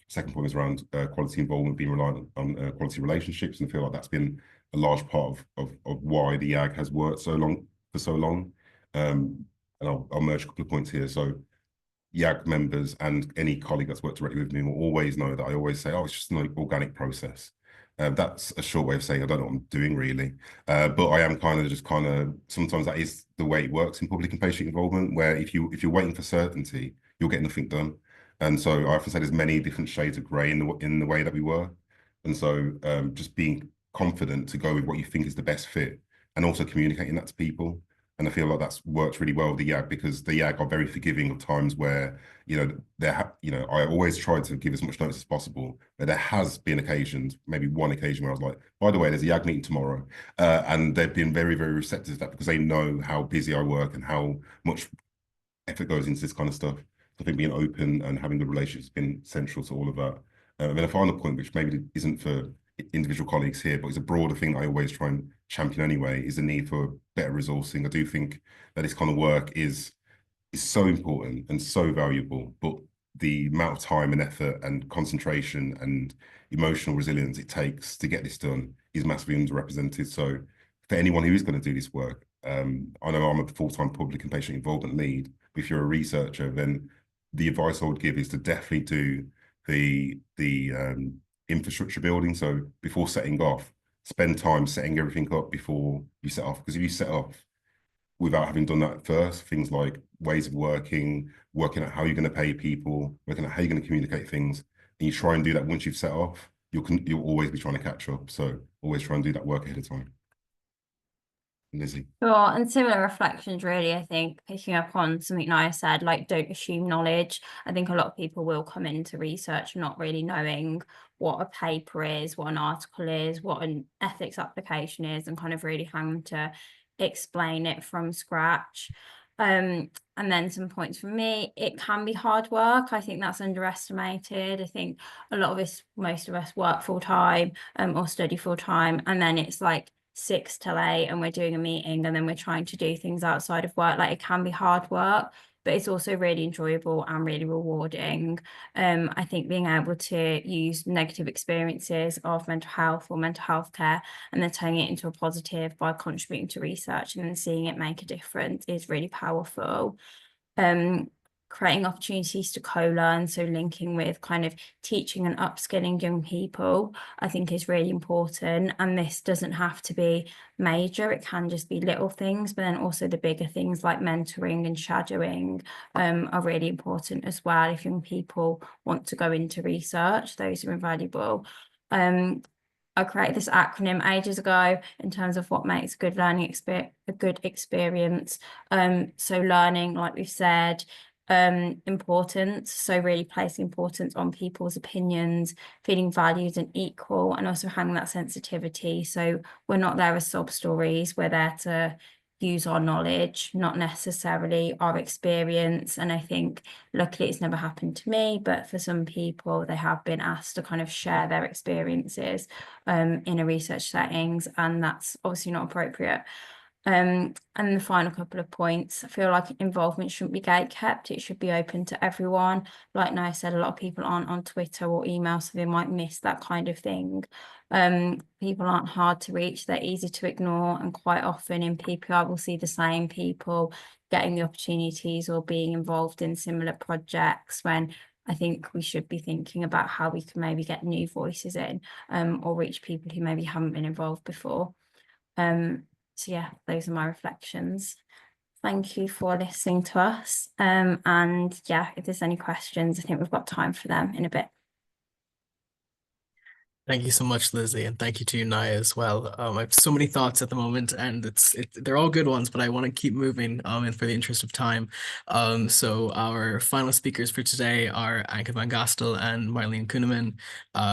Second point is around quality involvement, being reliant on quality relationships, and I feel like that's been a large part of why the YAG has worked for so long. And I'll merge a couple of points here. So YAG members and any colleague that's worked directly with me will always know that I always say, oh, it's just an organic process. That's a short way of saying I don't know what I'm doing really. But I am sometimes that is the way it works in public and patient involvement, where if you're waiting for certainty, you'll get nothing done. And so I often say there's many different shades of grey in the way that we work. And so just being confident to go with what you think is the best fit and also communicating that to people. And I feel like that's worked really well with the YAG because the YAG are very forgiving of times where, you know, I always try to give as much notice as possible, but there has been occasions, maybe one occasion where I was like, by the way, there's a YAG meeting tomorrow. And they've been very, very receptive to that because they know how busy I work and how much effort goes into this kind of stuff. I think being open and having good relationships has been central to all of that. And then a final point, which maybe isn't for individual colleagues here, but it's a broader thing that I always try and champion anyway, is the need for better resourcing. I do think that this kind of work is so important and so valuable, but the amount of time and effort and concentration and emotional resilience it takes to get this done is massively underrepresented. So for anyone who is going to do this work, I know I'm a full-time public and patient involvement lead, but if you're a researcher, then the advice I would give is to definitely do the infrastructure building. So before setting off, spend time setting everything up before you set off. Because if you set off without having done that first, things like ways of working out how you're going to pay people, working out how you're going to communicate things, and you try and do that once you've set off, you'll always be trying to catch up. So always try and do that work ahead of time. Lizzie. Sure, and similar reflections really, I think, picking up on something Naya said, like don't assume knowledge. I think a lot of people will come into research not really knowing what a paper is, what an article is, what an ethics application is, and kind of really having to explain it from scratch. And then some points from me, it can be hard work. I think that's underestimated. I think a lot of us, most of us work full time or study full time, and then it's like 6 till 8 and we're doing a meeting and then we're trying to do things outside of work. Like it can be hard work, but it's also really enjoyable and really rewarding. I think being able to use negative experiences of mental health or mental health care and then turning it into a positive by contributing to research and then seeing it make a difference is really powerful. Creating opportunities to co-learn, so linking with kind of teaching and upskilling young people, I think is really important. And this doesn't have to be major, it can just be little things, but then also the bigger things like mentoring and shadowing are really important as well. If young people want to go into research, those are invaluable. I created this acronym ages ago in terms of what makes a good learning experience. So learning, like we've said, importance, so really placing importance on people's opinions, feeling valued and equal, and also having that sensitivity. So we're not there as sob stories, we're there to use our knowledge, not necessarily our experience. And I think luckily it's never happened to me, but for some people they have been asked to kind of share their experiences in a research settings, and that's obviously not appropriate. And the final couple of points, I feel like involvement shouldn't be gatekept, it should be open to everyone. Like Naya said, a lot of people aren't on Twitter or email, so they might miss that kind of thing. People aren't hard to reach, they're easy to ignore, and quite often in PPI we'll see the same people getting the opportunities or being involved in similar projects, when I think we should be thinking about how we can maybe get new voices in or reach people who maybe haven't been involved before. So yeah, those are my reflections. Thank you for listening to us. And yeah, if there's any questions, I think we've got time for them in a bit. Thank you so much, Lizzie, and thank you to you, Naya, as well. I have so many thoughts at the moment, and they're all good ones, but I want to keep moving, and for the interest of time. So our final speakers for today are Anke van Gastel and Marlene Kuhneman,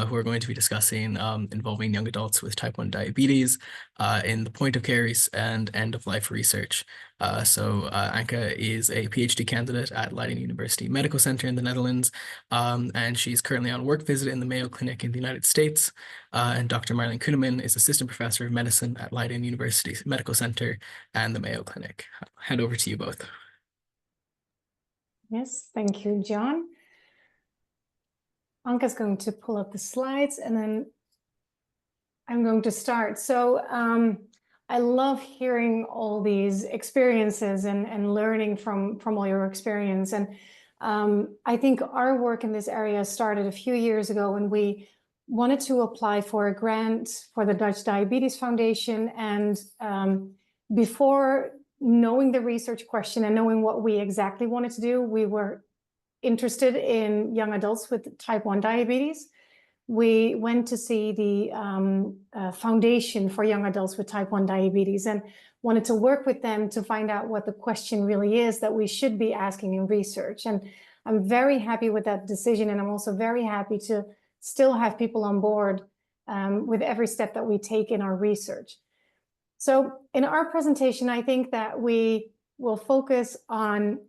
who are going to be discussing involving young adults with type 1 diabetes in the point of care and end of life research. Anke is a PhD candidate at Leiden University Medical Center in the Netherlands, and she's currently on work visit in the Mayo Clinic in the United States. And Dr. Marlene Kuhneman is assistant professor of medicine at Leiden University Medical Center and the Mayo Clinic. I'll hand over to you both. Yes, thank you, John. Anke's going to pull up the slides and then I'm going to start. So I love hearing all these experiences and learning from all your experience. And I think our work in this area started a few years ago when we wanted to apply for a grant for the Dutch Diabetes Foundation. And before knowing the research question and knowing what we exactly wanted to do, we were interested in young adults with type 1 diabetes. We went to see the Foundation for Young Adults with Type 1 Diabetes and wanted to work with them to find out what the question really is that we should be asking in research. And I'm very happy with that decision. And I'm also very happy to still have people on board with every step that we take in our research. So in our presentation, I think that we will focus on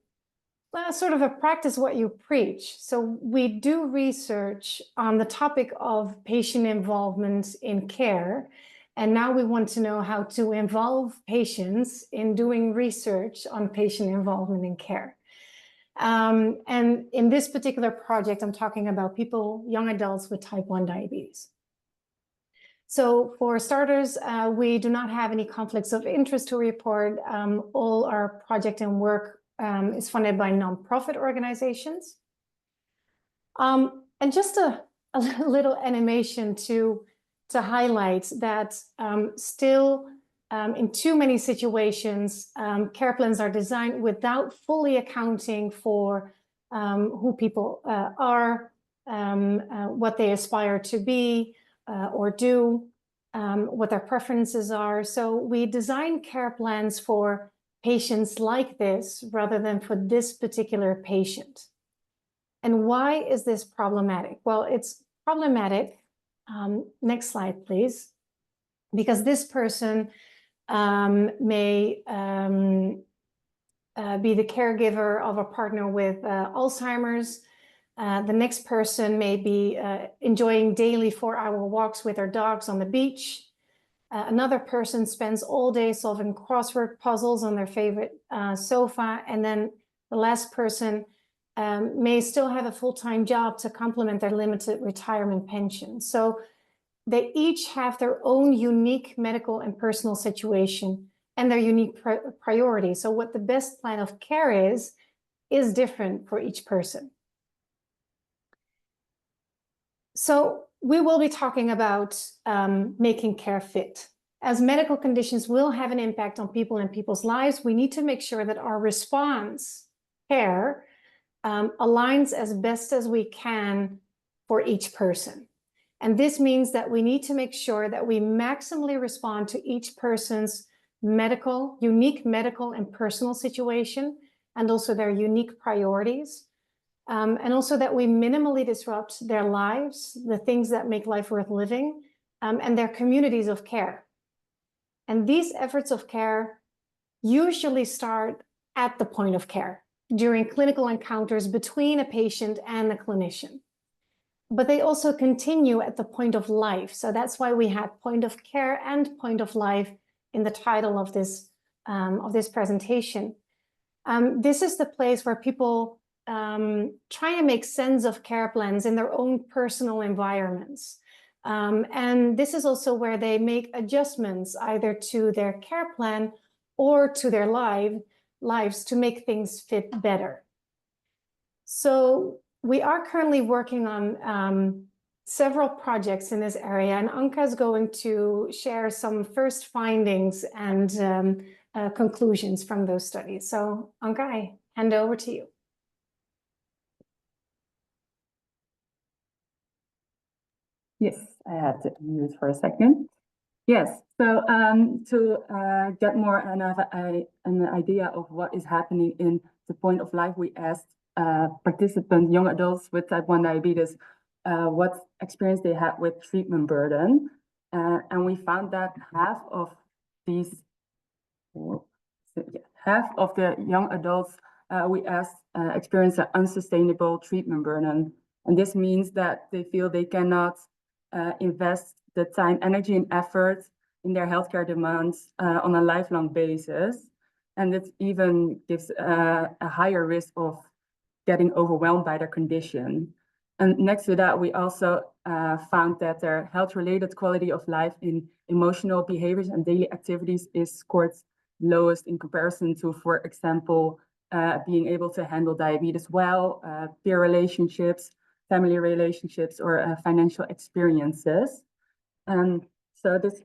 sort of a practice what you preach. So we do research on the topic of patient involvement in care. And now we want to know how to involve patients in doing research on patient involvement in care. And in this particular project, I'm talking about people, young adults with type 1 diabetes. So for starters, we do not have any conflicts of interest to report. All our project and work is funded by nonprofit organizations. And just a little animation to highlight that still in too many situations, care plans are designed without fully accounting for who people are, what they aspire to be or do, what their preferences are. So we design care plans for patients like this rather than for this particular patient. And why is this problematic? Well, it's problematic. Next slide, please. Because this person may be the caregiver of a partner with Alzheimer's. The next person may be enjoying daily 4-hour walks with their dogs on the beach. Another person spends all day solving crossword puzzles on their favorite sofa. And then the last person may still have a full-time job to complement their limited retirement pension. So they each have their own unique medical and personal situation and their unique priorities. So what the best plan of care is different for each person. So we will be talking about making care fit. As medical conditions will have an impact on people and people's lives, we need to make sure that our response care aligns as best as we can for each person. And this means that we need to make sure that we maximally respond to each person's unique medical and personal situation, and also their unique priorities. And also that we minimally disrupt their lives, the things that make life worth living, and their communities of care. And these efforts of care usually start at the point of care, during clinical encounters between a patient and the clinician. But they also continue at the point of life. So that's why we had point of care and point of life in the title of this presentation. This is the place where people try to make sense of care plans in their own personal environments. And this is also where they make adjustments either to their care plan or to their lives to make things fit better. So we are currently working on several projects in this area, and Anka is going to share some first findings and conclusions from those studies. So Anka, I hand over to you. Yes, I had to mute for a second. Yes, so to get more an idea of what is happening in the point of life, we asked participants, young adults with type 1 diabetes, what experience they had with treatment burden. And we found that half of the young adults we asked experience an unsustainable treatment burden. And this means that they feel they cannot invest the time, energy, and effort in their healthcare demands on a lifelong basis. And it even gives a higher risk of getting overwhelmed by their condition. And next to that, we also found that their health-related quality of life in emotional behaviors and daily activities is scored lowest in comparison to, for example, being able to handle diabetes well, peer relationships, family relationships, or financial experiences. And so this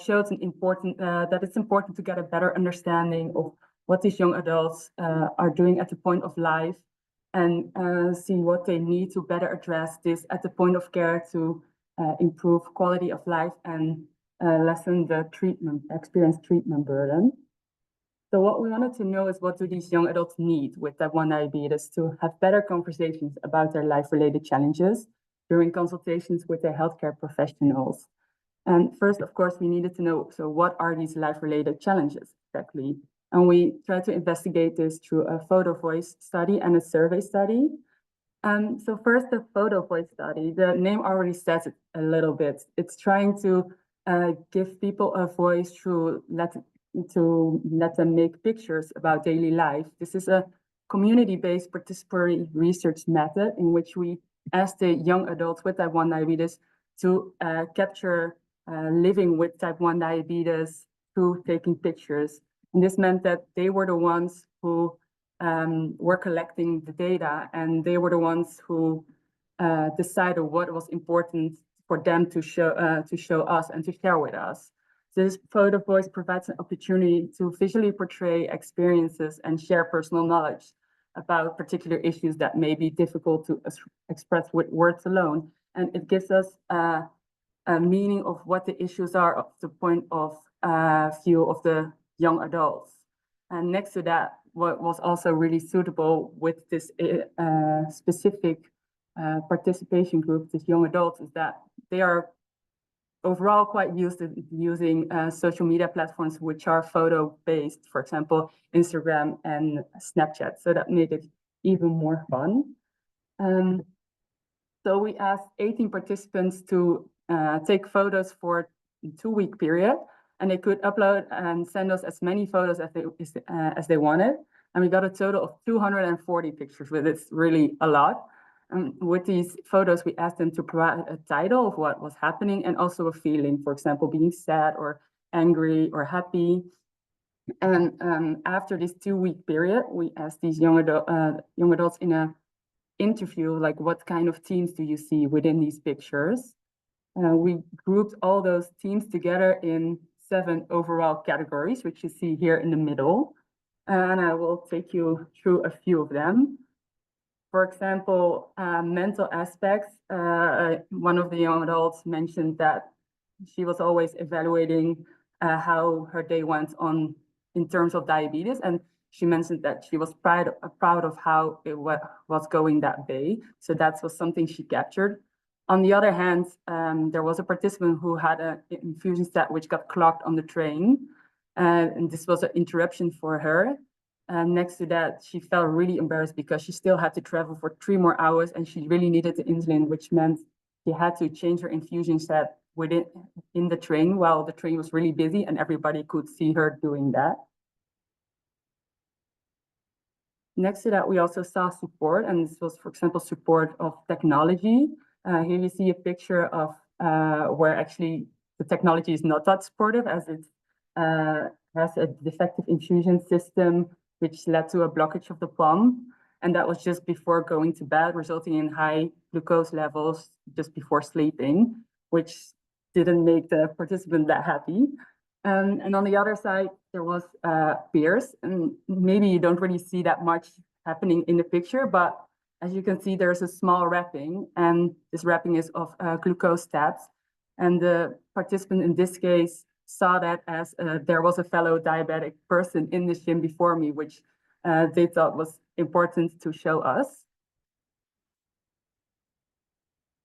shows that it's important to get a better understanding of what these young adults are doing at the point of life, and see what they need to better address this at the point of care to improve quality of life and lessen the treatment burden. So what we wanted to know is, what do these young adults need with type 1 diabetes to have better conversations about their life-related challenges during consultations with their healthcare professionals? And first, of course, we needed to know, so what are these life-related challenges exactly? And we tried to investigate this through a photo voice study and a survey study. So first, the photo voice study, the name already says it a little bit. It's trying to give people a voice to let them make pictures about daily life. This is a community-based participatory research method in which we asked the young adults with type 1 diabetes to capture living with type 1 diabetes through taking pictures. And this meant that they were the ones who were collecting the data, and they were the ones who decided what was important for them to show us and to share with us. So this photo voice provides an opportunity to visually portray experiences and share personal knowledge about particular issues that may be difficult to express with words alone. And it gives us a meaning of what the issues are at the point of view of the young adults. And next to that, what was also really suitable with this specific participation group, this young adults, is that they are overall quite used to using social media platforms which are photo-based, for example, Instagram and Snapchat. So that made it even more fun. So we asked 18 participants to take photos for a 2-week period, and they could upload and send us as many photos as they wanted. And we got a total of 240 pictures, which is really a lot. With these photos, we asked them to provide a title of what was happening and also a feeling, for example, being sad or angry or happy. And after this 2-week period, we asked these young adults in an interview, like, what kind of themes do you see within these pictures? We grouped all those themes together in 7 overall categories, which you see here in the middle. And I will take you through a few of them. For example, mental aspects. One of the young adults mentioned that she was always evaluating how her day went on in terms of diabetes. And she mentioned that she was proud of how it was going that day. So that was something she captured. On the other hand, there was a participant who had an infusion set which got clogged on the train. And this was an interruption for her. Next to that, she felt really embarrassed because she still had to travel for 3 more hours, and she really needed the insulin, which meant she had to change her infusion set in the train while the train was really busy and everybody could see her doing that. Next to that, we also saw support, and this was, for example, support of technology. Here you see a picture of where actually the technology is not that supportive, as it has a defective infusion system, which led to a blockage of the pump. And that was just before going to bed, resulting in high glucose levels just before sleeping, which didn't make the participant that happy. And on the other side, there was peers, and maybe you don't really see that much happening in the picture, but as you can see, there's a small wrapping, and this wrapping is of glucose tabs. And the participant in this case saw that as there was a fellow diabetic person in the gym before me, which they thought was important to show us.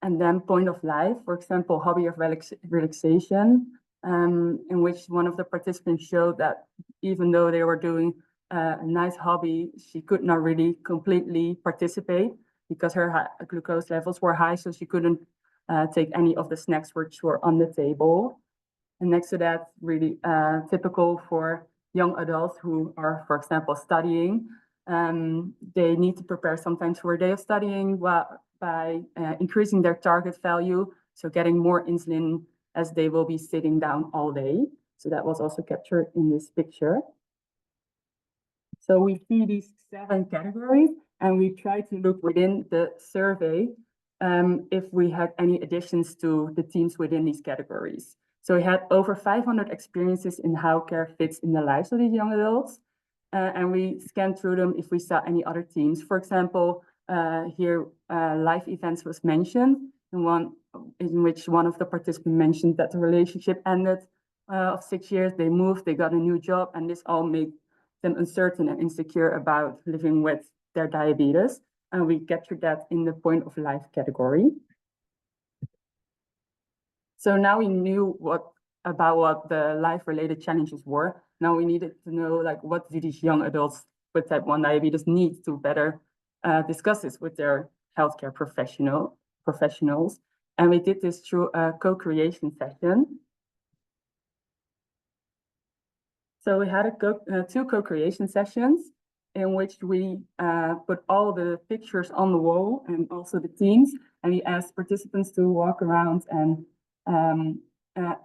And then point of life, for example, hobby of relaxation, in which one of the participants showed that even though they were doing a nice hobby, she could not really completely participate because her glucose levels were high, so she couldn't take any of the snacks which were on the table. And next to that, really typical for young adults who are, for example, studying. They need to prepare sometimes for a day of studying by increasing their target value, so getting more insulin as they will be sitting down all day. So that was also captured in this picture. So we see these 7 categories, and we try to look within the survey if we had any additions to the teams within these categories. So we had over 500 experiences in how care fits in the lives of these young adults. And we scanned through them if we saw any other themes. For example, here life events was mentioned, in which one of the participants mentioned that the relationship ended of 6 years. They moved, they got a new job, and this all made them uncertain and insecure about living with their diabetes. And we captured that in the point of life category. So now we knew about what the life-related challenges were. Now we needed to know, like, what do these young adults with type 1 diabetes need to better discuss this with their healthcare professionals. And we did this through a co-creation session. So we had 2 co-creation sessions in which we put all the pictures on the wall and also the themes, and we asked participants to walk around and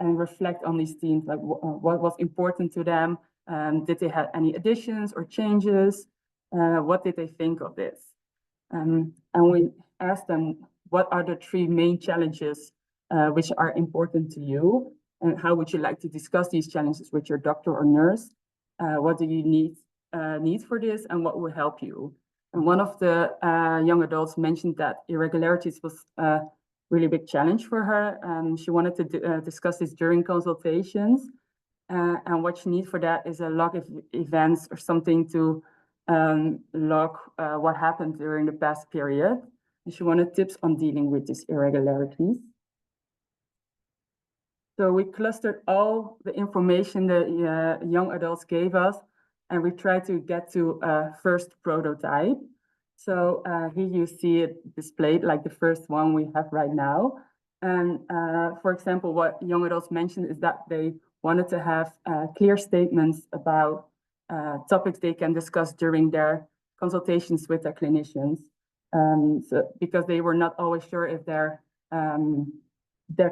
reflect on these themes, like what was important to them. Did they have any additions or changes? What did they think of this? And we asked them, what are the 3 main challenges which are important to you? And how would you like to discuss these challenges with your doctor or nurse? What do you need for this, and what will help you? And one of the young adults mentioned that irregularities was a really big challenge for her. She wanted to discuss this during consultations. And what you need for that is a log of events or something to log what happened during the past period. And she wanted tips on dealing with these irregularities. So we clustered all the information the young adults gave us, and we tried to get to a first prototype. So here you see it displayed, like the first one we have right now. And for example, what young adults mentioned is that they wanted to have clear statements about topics they can discuss during their consultations with their clinicians, because they were not always sure if their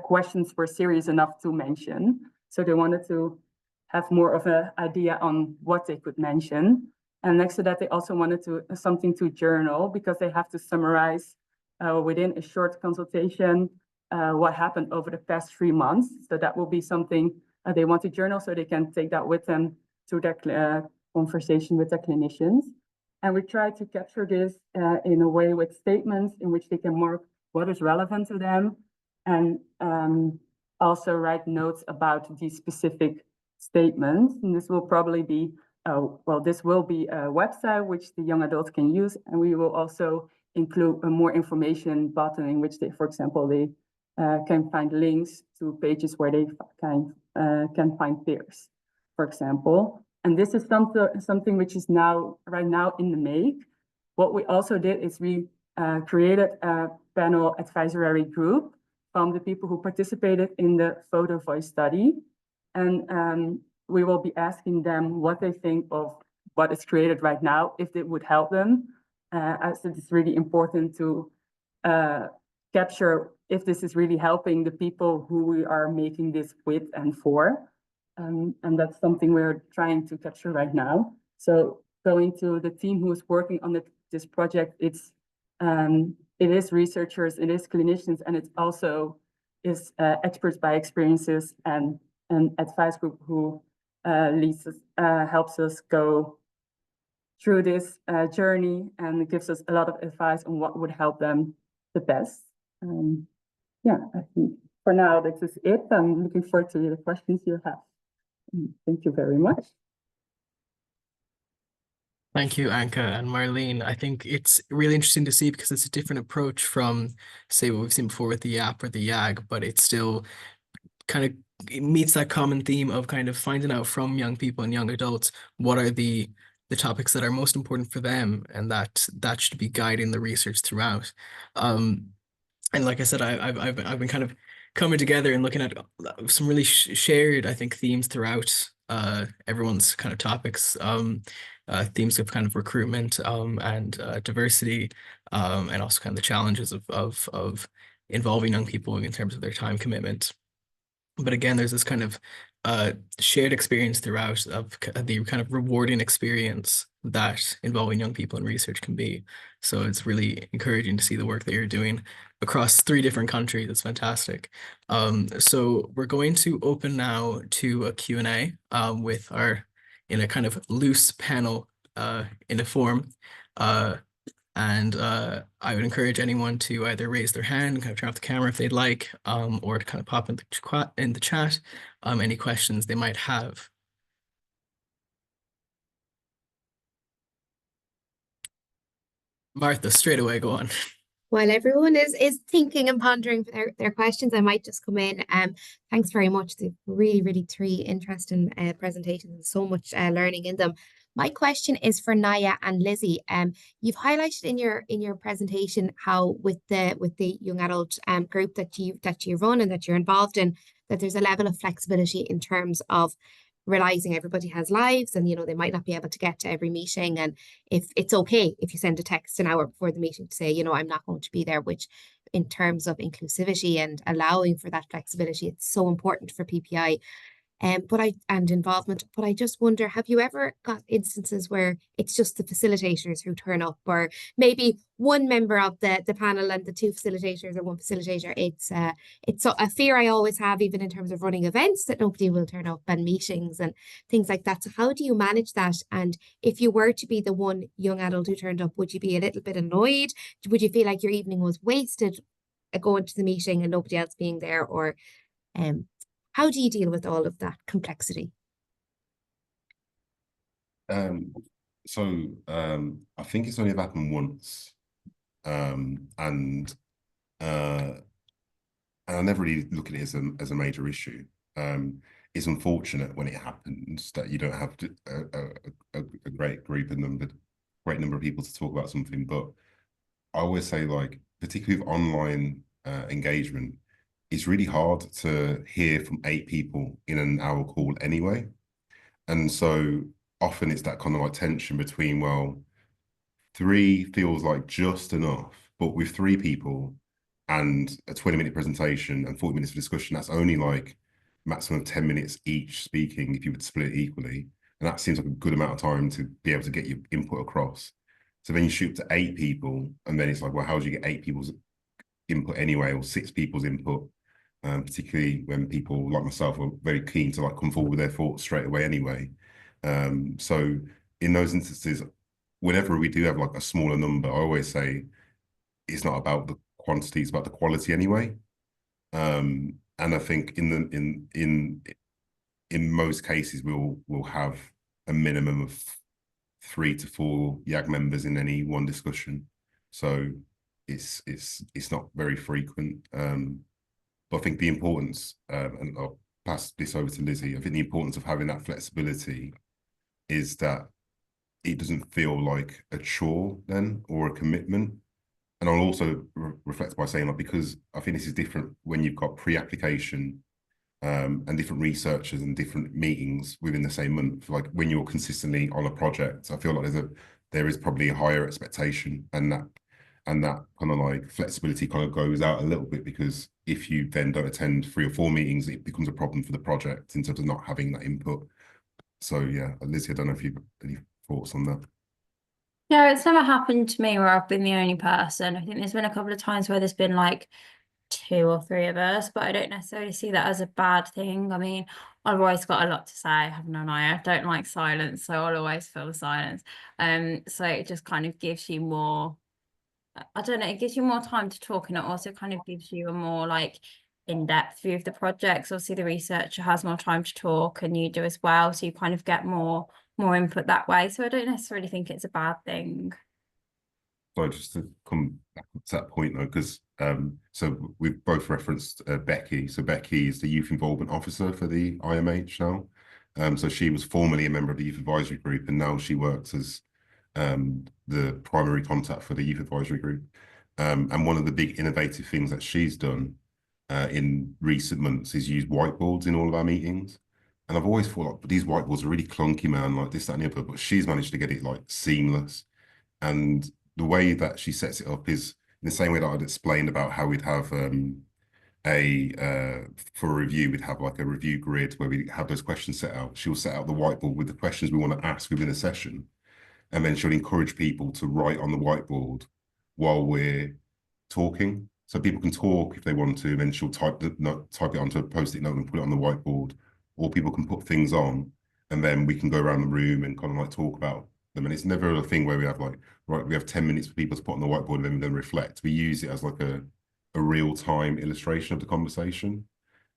questions were serious enough to mention. So they wanted to have more of an idea on what they could mention. And next to that, they also wanted something to journal, because they have to summarize within a short consultation what happened over the past 3 months. So that will be something they want to journal, so they can take that with them to their conversation with their clinicians. And we try to capture this in a way with statements in which they can mark what is relevant to them, and also write notes about these specific statements. And this will probably be, this will be a website which the young adults can use, and we will also include a more information button in which they, for example, they can find links to pages where they can find peers, for example. And this is something which is right now in the make. What we also did is we created a panel advisory group from the people who participated in the photo voice study. And we will be asking them what they think of what is created right now, if it would help them, as it is really important to capture if this is really helping the people who we are making this with and for. And that's something we're trying to capture right now. So going to the team who's working on this project, it's it is researchers, it is clinicians, and it also is experts by experiences and an advice group who leads us, helps us go through this journey and gives us a lot of advice on what would help them the best. Yeah, I think for now this is it. I'm looking forward to the questions you have. Thank you very much. Thank you, Anka and Marlene. I think it's really interesting to see because it's a different approach from, say, what we've seen before with the YAP or the YAG, but it's still kind of, it meets that common theme of kind of finding out from young people and young adults what are the topics that are most important for them, and that should be guiding the research throughout. And like I said, I've been kind of coming together and looking at some really shared, I think, themes throughout everyone's kind of topics, themes of kind of recruitment and diversity, and also kind of the challenges of involving young people in terms of their time commitment. But again, there's this kind of shared experience throughout of the kind of rewarding experience that involving young people in research can be. So it's really encouraging to see the work that you're doing across 3 different countries. It's fantastic. So we're going to open now to a Q&A with in a kind of loose panel in a form. And I would encourage anyone to either raise their hand and kind of turn off the camera if they'd like, or to kind of pop in the chat any questions they might have. Martha, straight away, go on. While everyone is thinking and pondering their questions, I might just come in. Thanks very much. The really 3 interesting presentations and so much learning in them. My question is for Naya and Lizzie. You've highlighted in your presentation how with the young adult group that you run and that you're involved in, that there's a level of flexibility in terms of realizing everybody has lives and they might not be able to get to every meeting, and if it's okay if you send a text an hour before the meeting to say I'm not going to be there, which in terms of inclusivity and allowing for that flexibility, it's so important for PPI and involvement. But I just wonder, have you ever got instances where it's just the facilitators who turn up, or maybe one member of the panel and the 2 facilitators or 1 facilitator? It's a fear I always have, even in terms of running events, that nobody will turn up, and meetings and things like that. So how do you manage that? And if you were to be the one young adult who turned up, would you be a little bit annoyed? Would you feel like your evening was wasted going to the meeting and nobody else being there? Or how do you deal with all of that complexity? I think it's only happened once, and I never really look at it as a major issue. It's unfortunate when it happens that you don't have a great group and great number of people to talk about something. But I always say, like, particularly with online engagement, it's really hard to hear from 8 people in an hour call anyway. And so often it's that kind of like tension between, well, 3 feels like just enough, but with 3 people and a 20-minute presentation and 40 minutes of discussion, that's only like maximum of 10 minutes each speaking if you would split it equally. And that seems like a good amount of time to be able to get your input across. So then you shoot to 8 people, and then it's like, well, how do you get 8 people's input anyway, or 6 people's input? Particularly when people like myself are very keen to like come forward with their thoughts straight away anyway. So in those instances, whenever we do have like a smaller number, I always say it's not about the quantity, it's about the quality anyway. And I think in most cases we'll have a minimum of 3 to 4 YAG members in any one discussion. So it's not very frequent. But I think the importance, and I'll pass this over to Lizzie, I think the importance of having that flexibility is that it doesn't feel like a chore then, or a commitment. And I'll also reflect by saying, like, because I think this is different when you've got pre-application and different researchers and different meetings within the same month. Like when you're consistently on a project, I feel like there is probably a higher expectation, and that kind of like flexibility kind of goes out a little bit, because if you then don't attend 3 or 4 meetings, it becomes a problem for the project in terms of not having that input. So yeah, Lizzie, I don't know if you've any thoughts on that. Yeah, it's never happened to me where I've been the only person. I think there's been a couple of times where there's been like 2 or 3 of us, but I don't necessarily see that as a bad thing. I mean, I've always got a lot to say, haven't I? I don't like silence, so I'll always fill the silence. So it just kind of gives you more, I don't know, it gives you more time to talk, and it also kind of gives you a more like in-depth view of the projects. Obviously, the researcher has more time to talk, and you do as well, so you kind of get more input that way. So I don't necessarily think it's a bad thing. So just to come back to that point though, because so we've both referenced Becky. So Becky is the Youth Involvement Officer for the IMH now. So she was formerly a member of the Youth Advisory Group, and now she works as the primary contact for the Youth Advisory Group. And one of the big innovative things that she's done in recent months is use whiteboards in all of our meetings. And I've always thought like, these whiteboards are really clunky, man, like this, that, and the other, but she's managed to get it like seamless. And the way that she sets it up is in the same way that I'd explained about how we'd have for a review, we'd have like a review grid where we have those questions set out. She'll set out the whiteboard with the questions we want to ask within a session. And then she'll encourage people to write on the whiteboard while we're talking. So people can talk if they want to, then she'll type it onto a post-it note and put it on the whiteboard, or people can put things on, and then we can go around the room and kind of like talk about them. And it's never a thing where we have like, right, we have 10 minutes for people to put on the whiteboard and then we then reflect. We use it as like a real-time illustration of the conversation.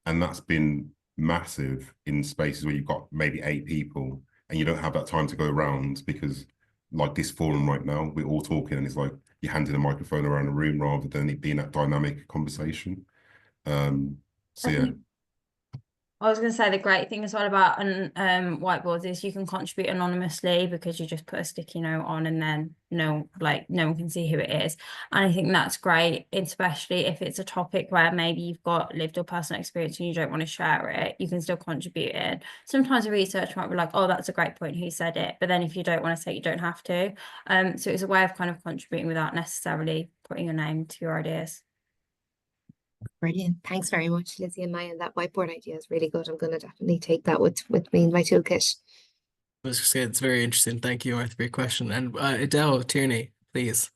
And that's been massive in spaces where you've got maybe 8 people and you don't have that time to go around, because like this forum right now, we're all talking and it's like you're handing a microphone around the room rather than it being that dynamic conversation. So yeah. I was going to say the great thing as well about whiteboards is you can contribute anonymously, because you just put a sticky note on and then no one can see who it is. And I think that's great, especially if it's a topic where maybe you've got lived or personal experience and you don't want to share it, you can still contribute it. Sometimes a researcher might be like, oh, that's a great point, who said it? But then if you don't want to say it, you don't have to. So it's a way of kind of contributing without necessarily putting your name to your ideas. Brilliant. Thanks very much, Lizzie and Maya. That whiteboard idea is really good. I'm going to definitely take that with me in my toolkit. I was just saying, it's very interesting. Thank you, Martha, for your question. And Adele Tierney, please.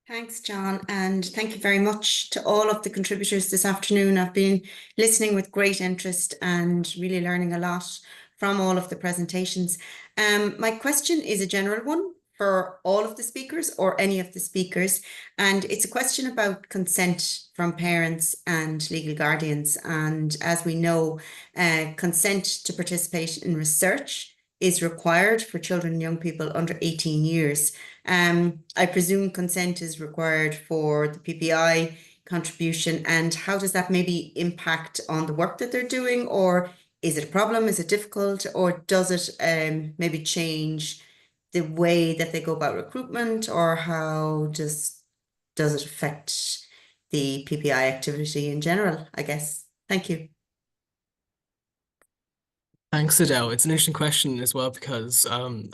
Thanks, John, and thank you very much to all of the contributors this afternoon. I've been listening with great interest and really learning a lot from all of the presentations. My question is a general one for all of the speakers or any of the speakers, and it's a question about consent from parents and legal guardians. And as we know, consent to participate in research is required for children and young people under 18 years. I presume consent is required for the PPI contribution, and how does that maybe impact on the work that they're doing? Or is it a problem? Is it difficult? Or does it maybe change the way that they go about recruitment? Or how does it affect the PPI activity in general, I guess? Thank you. Thanks, Adele. It's an interesting question as well, because I'm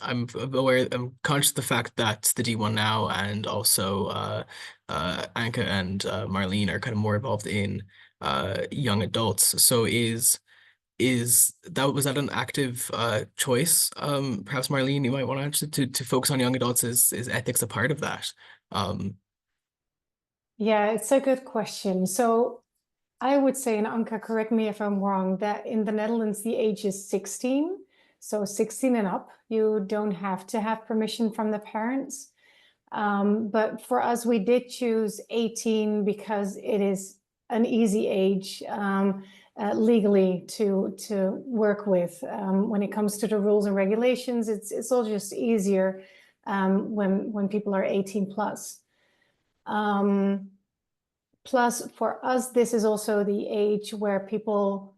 conscious of the fact that the D1 now and also Anka and Marlene are kind of more involved in young adults. So was that an active choice? Perhaps Marlene, you might want to answer to focus on young adults. Is ethics a part of that? Yeah, it's a good question. So I would say, and Anka, correct me if I'm wrong, that in the Netherlands, the age is 16. So 16 and up, you don't have to have permission from the parents. But for us, we did choose 18 because it is an easy age legally to work with. When it comes to the rules and regulations, it's all just easier when people are 18 plus. Plus, for us, this is also the age where people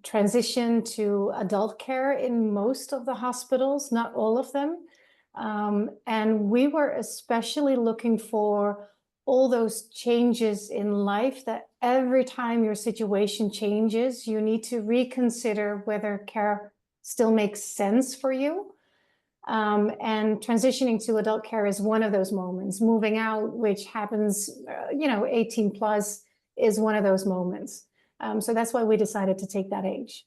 transition to adult care in most of the hospitals, not all of them. And we were especially looking for all those changes in life, that every time your situation changes, you need to reconsider whether care still makes sense for you. And transitioning to adult care is one of those moments. Moving out, which happens, 18 plus, is one of those moments. So that's why we decided to take that age.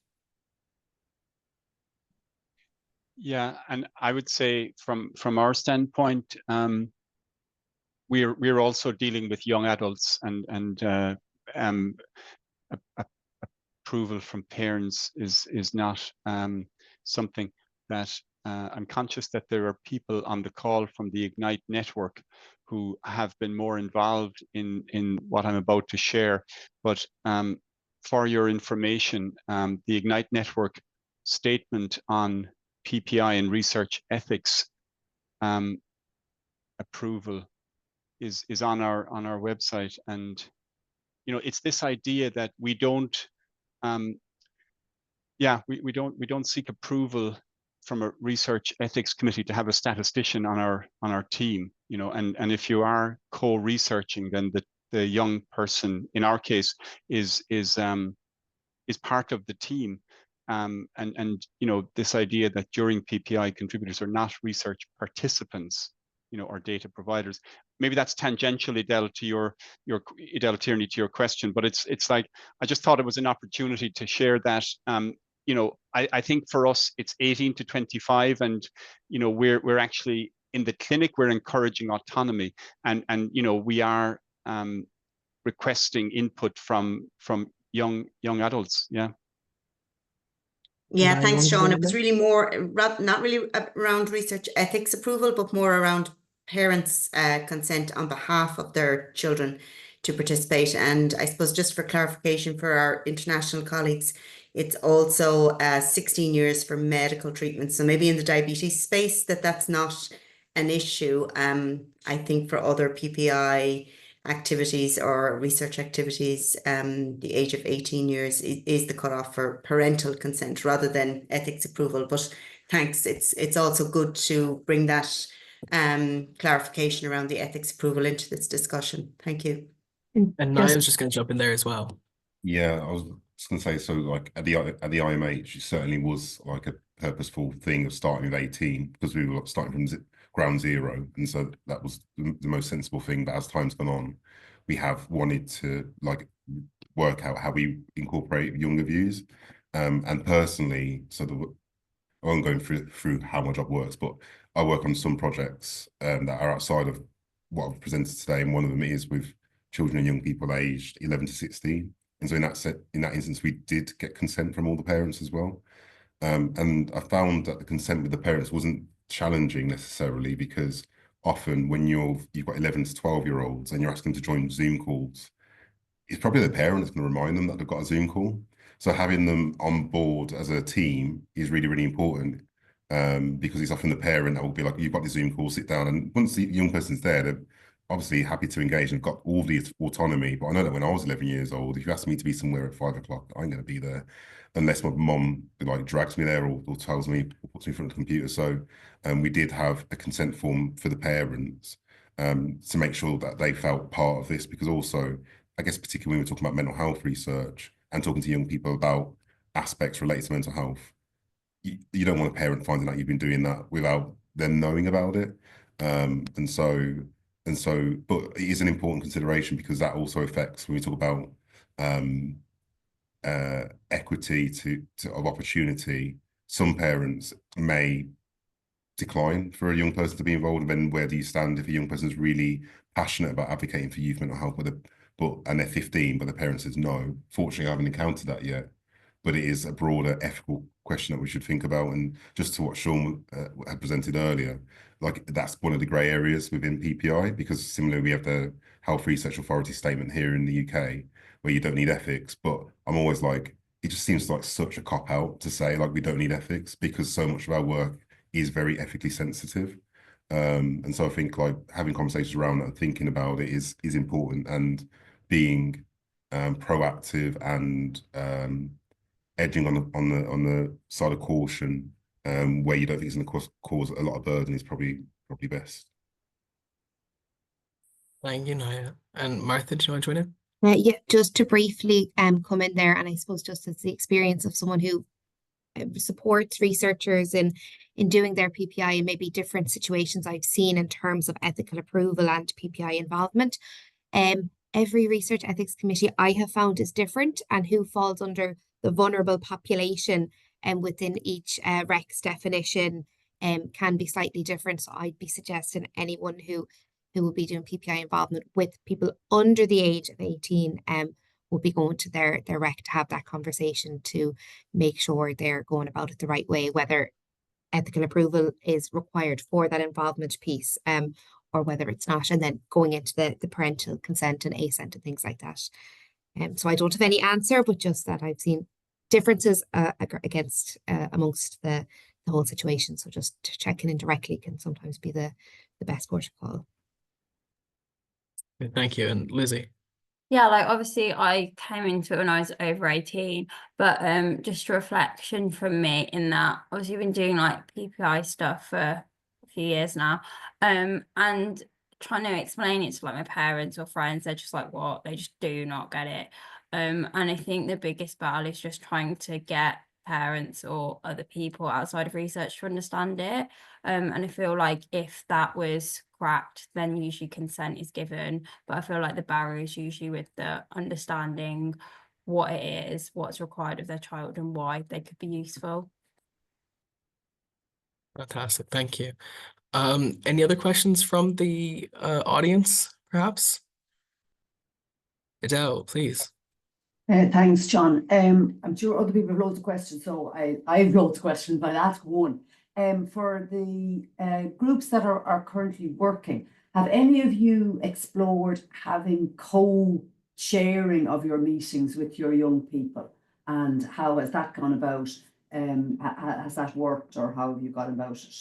Yeah, and I would say from our standpoint, we're also dealing with young adults, and approval from parents is not something that I'm conscious that there are people on the call from the Ignite network who have been more involved in what I'm about to share. But for your information, the Ignite network statement on PPI and research ethics approval is on our website, and it's this idea that we don't we don't seek approval from a research ethics committee to have a statistician on our team, and if you are co-researching, then the young person in our case is part of the team. And this idea that during PPI contributors are not research participants, or data providers. Maybe that's tangentially egalitarian to your question, but it's like I just thought it was an opportunity to share that. I think for us it's 18 to 25, and we're actually in the clinic. We're encouraging autonomy, and we are requesting input from young adults. Yeah. Yeah, thanks, Sean. It was really more not really around research ethics approval, but more around parents' consent on behalf of their children to participate. And I suppose just for clarification for our international colleagues, it's also 16 years for medical treatment. So maybe in the diabetes space that's not an issue. I think for other PPI activities or research activities, the age of 18 years is the cutoff for parental consent rather than ethics approval. But thanks, it's also good to bring that clarification around the ethics approval into this discussion. Thank you. And Niall's just going to jump in there as well. Yeah, I was just going to say, so like at the IMH, it certainly was like a purposeful thing of starting with 18 because we were starting from ground zero, and so that was the most sensible thing. But as time's gone on, we have wanted to like work out how we incorporate younger views. And personally, so I won't go through how my job works, but I work on some projects that are outside of what I've presented today, and one of them is with children and young people aged 11 to 16. And so in that instance, we did get consent from all the parents as well. And I found that the consent with the parents wasn't challenging necessarily, because often when you've got 11 to 12-year-olds and you're asking them to join Zoom calls, it's probably the parent that's going to remind them that they've got a Zoom call. So having them on board as a team is really, really important, because it's often the parent that will be like, you've got the Zoom call, sit down. And once the young person's there, they're obviously happy to engage and got all the autonomy. But I know that when I was 11 years old, if you asked me to be somewhere at 5 o'clock, I ain't going to be there unless my mom like drags me there or tells me or puts me in front of the computer. So we did have a consent form for the parents to make sure that they felt part of this, because also, I guess particularly when we're talking about mental health research and talking to young people about aspects related to mental health, you don't want a parent finding out you've been doing that without them knowing about it. And so, but it is an important consideration, because that also affects when we talk about equity of opportunity. Some parents may decline for a young person to be involved, and then where do you stand if a young person is really passionate about advocating for youth mental health, and they're 15, but the parent says no? Fortunately, I haven't encountered that yet, but it is a broader ethical question that we should think about. And just to what Sean had presented earlier, like that's one of the grey areas within PPI, because similarly we have the Health Research Authority statement here in the UK where you don't need ethics, but I'm always like, it just seems like such a cop-out to say like we don't need ethics, because so much of our work is very ethically sensitive. And so I think like having conversations around that and thinking about it is important, and being proactive and edging on the side of caution where you don't think it's going to cause a lot of burden is probably best. Thank you, Niall. And Martha, do you want to join in? Yeah, just to briefly come in there, and I suppose just as the experience of someone who supports researchers in doing their PPI and maybe different situations I've seen in terms of ethical approval and PPI involvement. Every research ethics committee I have found is different, and who falls under the vulnerable population and within each REC's definition can be slightly different. So I'd be suggesting anyone who will be doing PPI involvement with people under the age of 18 will be going to their REC to have that conversation to make sure they're going about it the right way, whether ethical approval is required for that involvement piece or whether it's not, and then going into the parental consent and assent and things like that. So I don't have any answer, but just that I've seen differences against amongst the whole situation. So just checking in directly can sometimes be the best port of call. Thank you. And Lizzie? Yeah, like obviously I came into it when I was over 18, but just a reflection from me in that obviously I've been doing like PPI stuff for a few years now, and trying to explain it to like my parents or friends, they're just like, what? They just do not get it. And I think the biggest battle is just trying to get parents or other people outside of research to understand it. And I feel like if that was cracked, then usually consent is given. But I feel like the barrier is usually with the understanding what it is, what's required of their child, and why they could be useful. Fantastic. Thank you. Any other questions from the audience, perhaps? Adele, please. Thanks, John. I'm sure other people have loads of questions, so I have loads of questions, but I'll ask one. For the groups that are currently working, have any of you explored having co-sharing of your meetings with your young people? And how has that gone about? Has that worked, or how have you gone about it?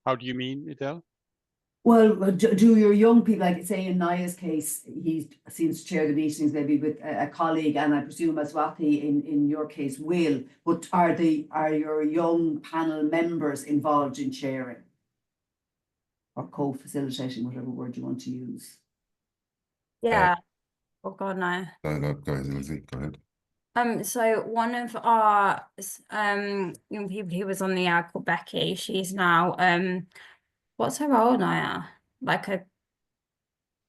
How do you mean, Adele? Well, do your young people, like say in Naya's case, he seems to chair the meetings maybe with a colleague, and I presume Aswati in your case will, but are your young panel members involved in sharing? Or co-facilitating, whatever word you want to use? Yeah. Oh God, no. No, go ahead, Lizzie, go ahead. So one of our young people who was on the ad called Becky, she's now what's her role now? Like a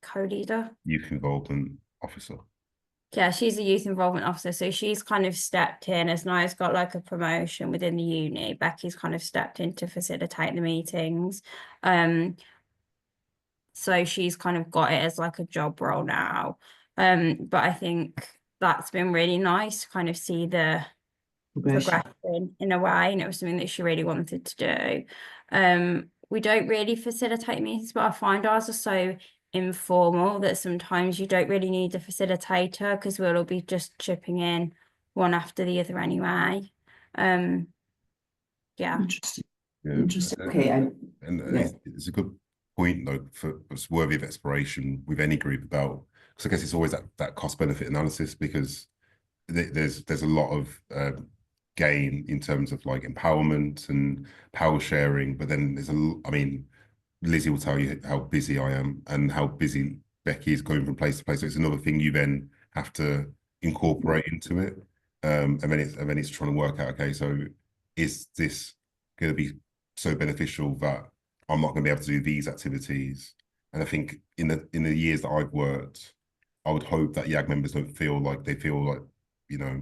co-leader? Youth involvement officer. Yeah, she's a youth involvement officer. So she's kind of stepped in as Naya's got like a promotion within the uni. Becky's kind of stepped in to facilitate the meetings. So she's kind of got it as like a job role now. But I think that's been really nice to kind of see the progression in a way, and it was something that she really wanted to do. We don't really facilitate meetings, but I find ours are so informal that sometimes you don't really need a facilitator because we'll all be just chipping in one after the other anyway. Yeah. Interesting. Yeah. Interesting. Okay. It's a good point though, it's worthy of exploration with any group about, because I guess it's always that cost benefit analysis, because there's a lot of gain in terms of like empowerment and power sharing, but then I mean, Lizzie will tell you how busy I am and how busy Becky is going from place to place. So it's another thing you then have to incorporate into it. And then it's trying to work out, okay, so is this going to be so beneficial that I'm not going to be able to do these activities? And I think in the years that I've worked, I would hope that YAG members don't feel like you know,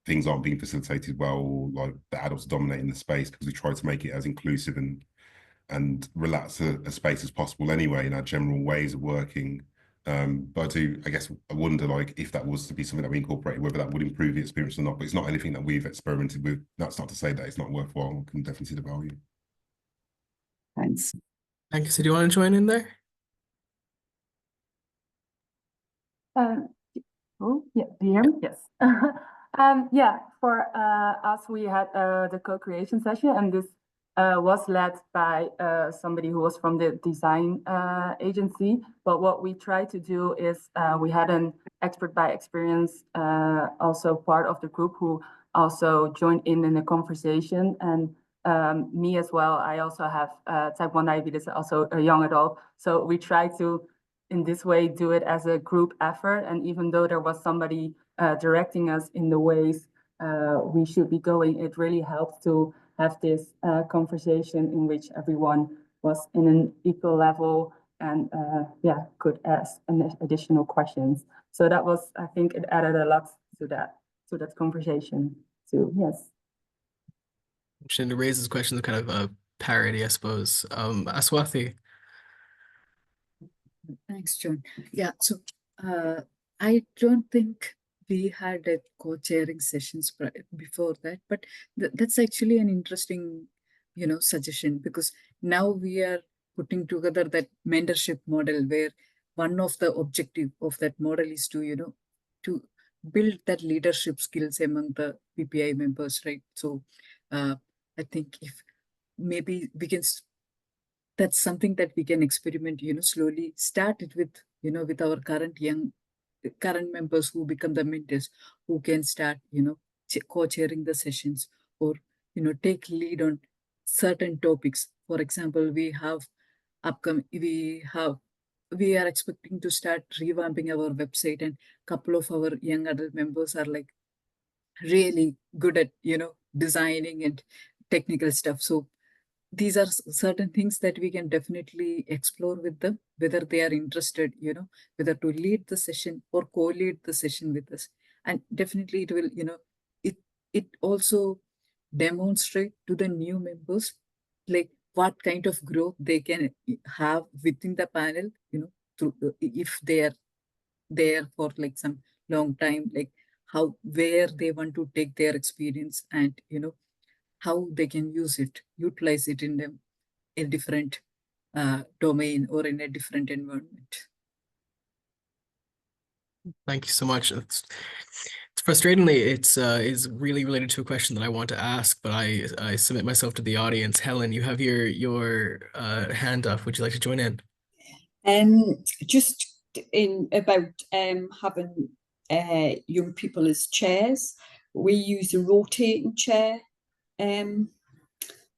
things aren't being facilitated well, or like the adults dominating the space, because we try to make it as inclusive and relax a space as possible anyway in our general ways of working. But I guess I wonder like if that was to be something that we incorporated, whether that would improve the experience or not. But it's not anything that we've experimented with. That's not to say that it's not worthwhile. We can definitely see the value. Thanks. Thank you. So do you want to join in there? Oh, yeah, do you hear me? Yes. Yeah, for us, we had the co-creation session, and this was led by somebody who was from the design agency. But what we tried to do is we had an expert by experience also part of the group who also joined in the conversation. And me as well, I also have type 1 diabetes, also a young adult. So we try to, in this way, do it as a group effort. And even though there was somebody directing us in the ways we should be going, it really helped to have this conversation in which everyone was in an equal level and yeah, could ask additional questions. So that was, I think it added a lot to that conversation. So yes. To raise this question, kind of a parody, I suppose. Aswathi. Thanks, John. Yeah, so I don't think we had a co-chairing sessions before that, but that's actually an interesting, suggestion, because now we are putting together that mentorship model where one of the objective of that model is to, to build that leadership skills among the PPI members, right? So I think if maybe we can that's something that we can experiment, slowly start it with, with our current members who become the mentors, who can start, co-chairing the sessions, or, take lead on certain topics. For example, we are expecting to start revamping our website, and couple of our young adult members are like really good at, designing and technical stuff. So these are certain things that we can definitely explore with them, whether they are interested, whether to lead the session or co-lead the session with us. And definitely it will, it also demonstrate to the new members, like what kind of growth they can have within the panel, if they are there for like some long time, like where they want to take their experience, and, how they can utilize it in a different domain or in a different environment. Thank you so much. It's frustratingly, it's is really related to a question that I want to ask, but I submit myself to the audience. Helen, you have your hand up. Would you like to join in? Just in about having young people as chairs, we use a rotating chair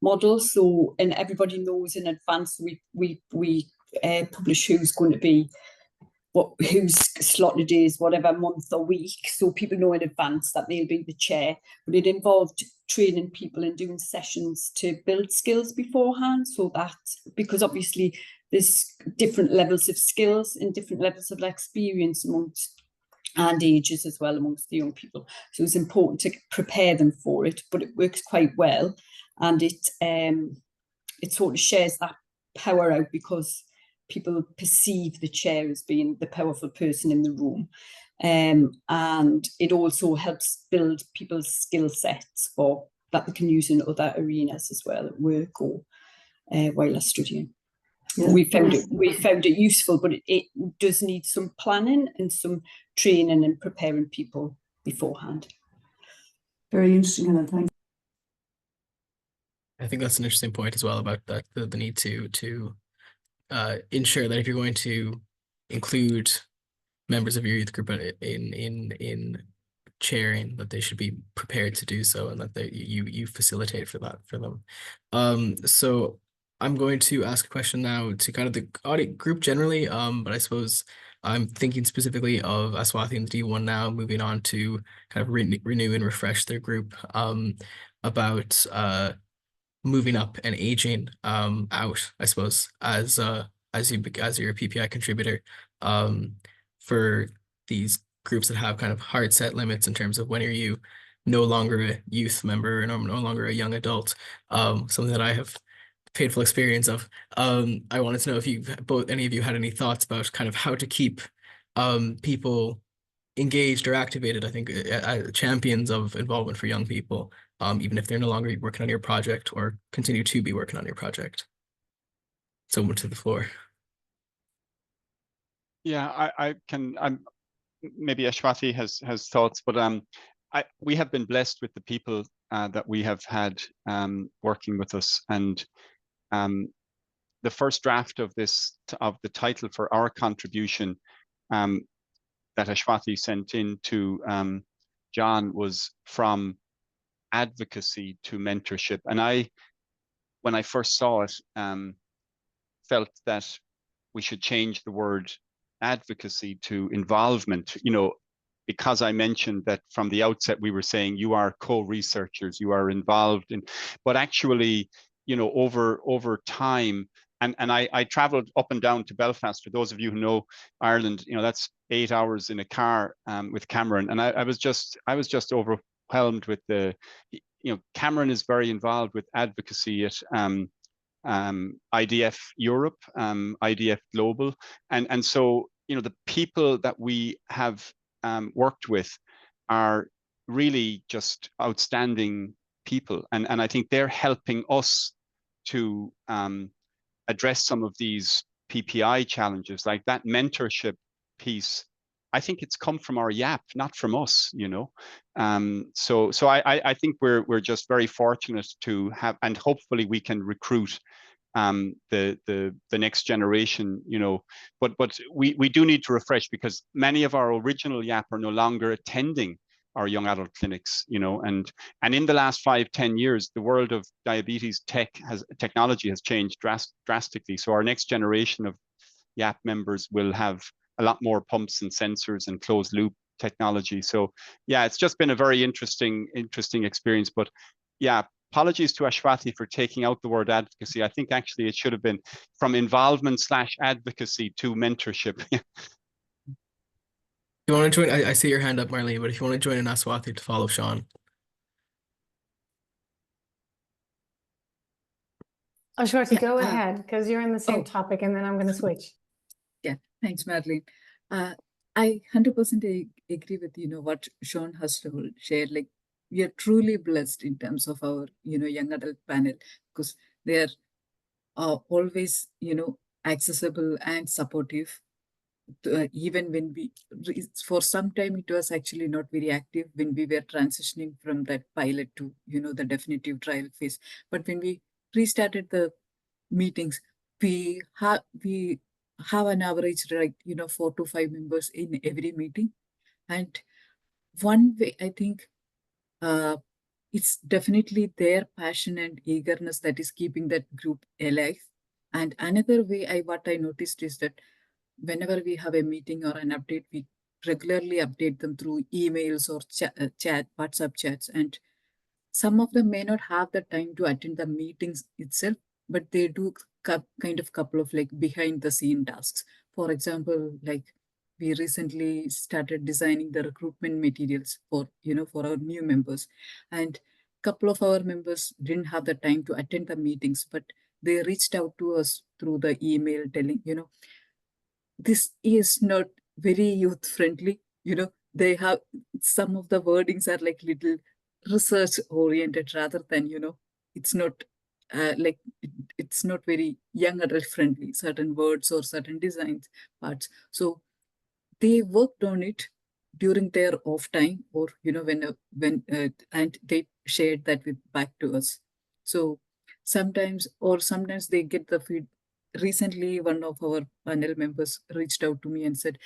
model. So, and everybody knows in advance, we publish who's going to be who's slotted is whatever month or week, so people know in advance that they'll be the chair. But it involved training people and doing sessions to build skills beforehand, so that, because obviously there's different levels of skills and different levels of experience amongst and ages as well amongst the young people, so it's important to prepare them for it. But it works quite well, and it sort of shares that power out, because people perceive the chair as being the powerful person in the room. And it also helps build people's skill sets for that they can use in other arenas as well, at work or while they're studying. Yeah. We found it useful, but it does need some planning and some training and preparing people beforehand. Very interesting, Helen. Thanks. I think that's an interesting point as well, about that the need to ensure that if you're going to include members of your youth group in chairing, that they should be prepared to do so, and that you facilitate for them. So I'm going to ask a question now to kind of the audience group generally, but I suppose I'm thinking specifically of Aswathi and the D1 now, moving on to kind of renew and refresh their group, about moving up and aging out, I suppose, as you're a PPI contributor, for these groups that have kind of hard set limits in terms of when are you no longer a youth member and no longer a young adult, something that I have painful experience of. I wanted to know if any of you had any thoughts about kind of how to keep people engaged or activated. I think champions of involvement for young people, even if they're no longer working on your project or continue to be working on your project. Someone to the floor. Yeah, I can. Maybe Ashwathi has thoughts, but we have been blessed with the people that we have had working with us, and the first draft of the title for our contribution that Ashwathi sent in to John was from advocacy to mentorship. And when I first saw it, felt that we should change the word advocacy to involvement, because I mentioned that from the outset we were saying you are co-researchers, you are involved in, but actually, over time, and I traveled up and down to Belfast. For those of you who know Ireland, you know, that's 8 hours in a car with Cameron, and I was just overwhelmed with Cameron is very involved with advocacy at IDF Europe, IDF Global, and so the people that we have worked with are really just outstanding people, and I think they're helping us to address some of these PPI challenges, like that mentorship piece. I think it's come from our YAP, not from us, So I think we're just very fortunate to have, and hopefully we can recruit the next generation, but we do need to refresh, because many of our original YAP are no longer attending our young adult clinics, and in the last 5-10 years, the world of diabetes technology has changed drastically. So our next generation of YAP members will have a lot more pumps and sensors and closed loop technology. So yeah, it's just been a very interesting experience. But yeah, apologies to Ashwathi for taking out the word advocacy. I think actually it should have been from involvement/advocacy to mentorship. You want to join? I see your hand up, Marlene, but if you want to join in Aswathi to follow Sean. Ashwathi, go ahead, because you're in the same topic, and then I'm going to switch. Yeah, thanks, Marlene. I 100% agree with what Sean has shared. Like, we are truly blessed in terms of our young adult panel, because they are always accessible and supportive. Even when for some time it was actually not very active when we were transitioning from that pilot to the definitive trial phase. But when we restarted the meetings, we have an average 4 to 5 members in every meeting. And one way, I think it's definitely their passion and eagerness that is keeping that group alive. And another way what I noticed is that whenever we have a meeting or an update, we regularly update them through emails or chat, WhatsApp chats. And some of them may not have the time to attend the meetings itself, but they do kind of couple of like behind the scene tasks. For example, like we recently started designing the recruitment materials for our new members, and a couple of our members didn't have the time to attend the meetings, but they reached out to us through the email telling, this is not very youth friendly. They have some of the wordings are like little research oriented rather than, it's not it's not very young adult friendly, certain words or certain designs parts. So they worked on it during their off time, or when and they shared that back to us. So sometimes they get the feed. Recently, one of our panel members reached out to me and said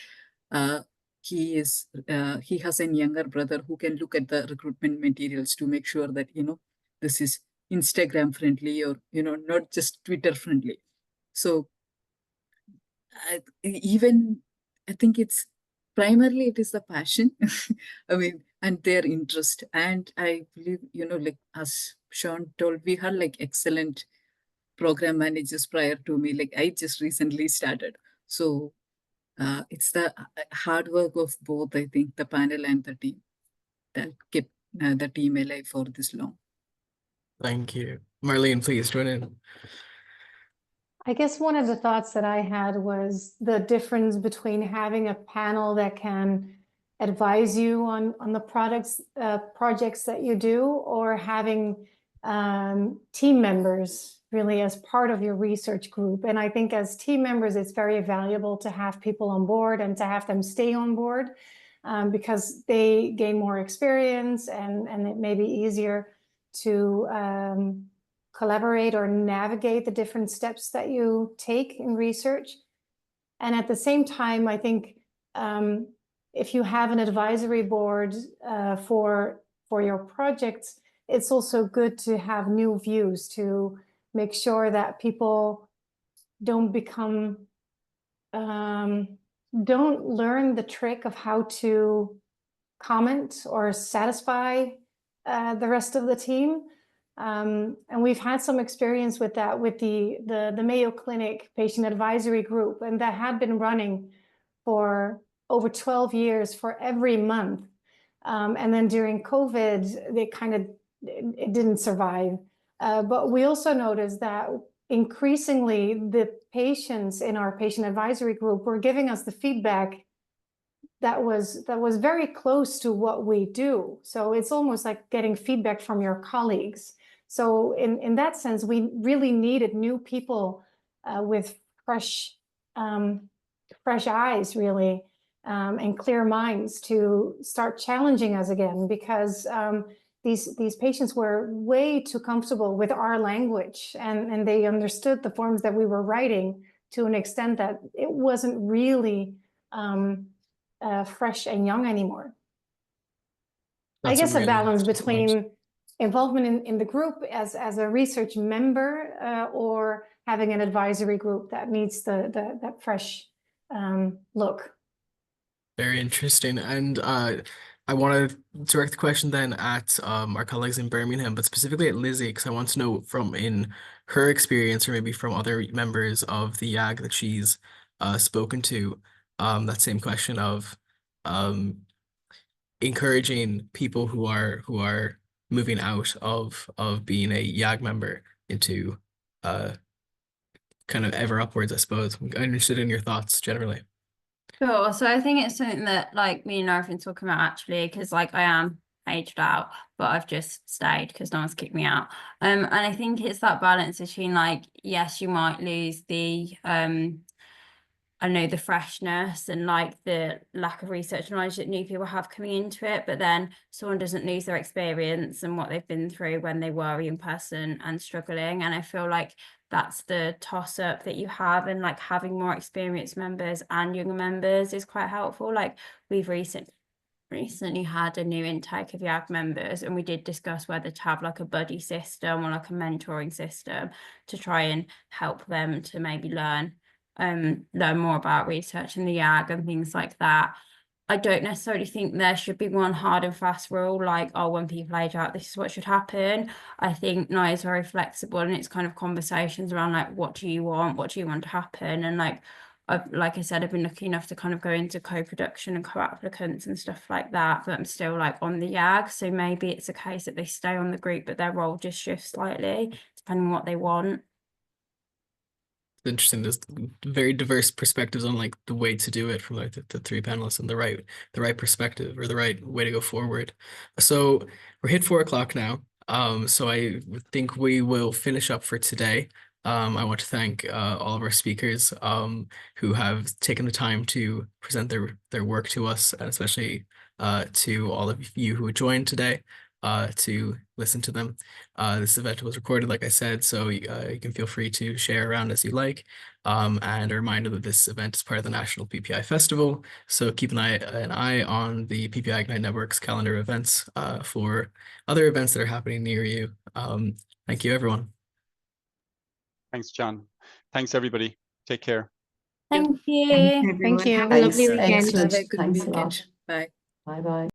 he has a younger brother who can look at the recruitment materials to make sure that this is Instagram friendly, or not just Twitter friendly. So I think it's primarily it is the passion, I mean, and their interest. And I believe, like as Sean told, we had like excellent program managers prior to me. Like I just recently started. So it's the hard work of both, I think, the panel and the team that kept the team alive for this long. Thank you. Marlene, please join in. I guess one of the thoughts that I had was the difference between having a panel that can advise you on the projects that you do, or having team members really as part of your research group. And I think as team members, it's very valuable to have people on board and to have them stay on board because they gain more experience, and it may be easier to collaborate or navigate the different steps that you take in research. And at the same time, I think if you have an advisory board for your projects, it's also good to have new views to make sure that people don't learn the trick of how to comment or satisfy the rest of the team. And we've had some experience with that with the Mayo Clinic Patient Advisory Group, and that had been running for over 12 years for every month. And then during COVID, it didn't survive. But we also noticed that increasingly the patients in our patient advisory group were giving us the feedback that was very close to what we do. So it's almost like getting feedback from your colleagues. So in that sense, we really needed new people with fresh eyes, really, and clear minds to start challenging us again, because these patients were way too comfortable with our language, and they understood the forms that we were writing to an extent that it wasn't really fresh and young anymore. I guess a balance between involvement in the group as a research member or having an advisory group that needs that fresh look. Very interesting. And I want to direct the question then at our colleagues in Birmingham, but specifically at Lizzie, because I want to know from in her experience, or maybe from other members of the YAG that she's spoken to, that same question of encouraging people who are moving out of being a YAG member into kind of ever upwards, I suppose. I'm interested in your thoughts generally. Sure. So I think it's something that like me and I have been talking about actually, because like I am aged out, but I've just stayed because no one's kicked me out. And I think it's that balance between like, yes, you might lose the I know the freshness and like the lack of research knowledge that new people have coming into it, but then someone doesn't lose their experience and what they've been through when they were a young person and struggling. And I feel like that's the toss up that you have, and like having more experienced members and younger members is quite helpful. Like we've recently had a new intake of YAG members, and we did discuss whether to have like a buddy system or like a mentoring system to try and help them to maybe learn more about research in the YAG and things like that. I don't necessarily think there should be one hard and fast rule like, oh, when people age out, this is what should happen. I think NIA is very flexible, and it's kind of conversations around like, what do you want to happen? And like I said, I've been lucky enough to kind of go into co-production and co-applicants and stuff like that, but I'm still like on the YAG. So maybe it's a case that they stay on the group, but their role just shifts slightly depending on what they want. Interesting. There's very diverse perspectives on like the way to do it from like the three panelists, and the right perspective or the right way to go forward. So we're hit 4 o'clock now. So I think we will finish up for today. I want to thank all of our speakers who have taken the time to present their work to us, and especially to all of you who joined today to listen to them. This event was recorded, like I said, so you can feel free to share around as you like. And a reminder that this event is part of the National PPI Festival, so keep an eye on the PPI Ignite Network's calendar of events for other events that are happening near you. Thank you, everyone. Thanks, John. Thanks, everybody. Take care. Thank you. Thank you. Have a lovely weekend. Excellent. Have a good Thanks a weekend. lot. Bye. Bye-bye.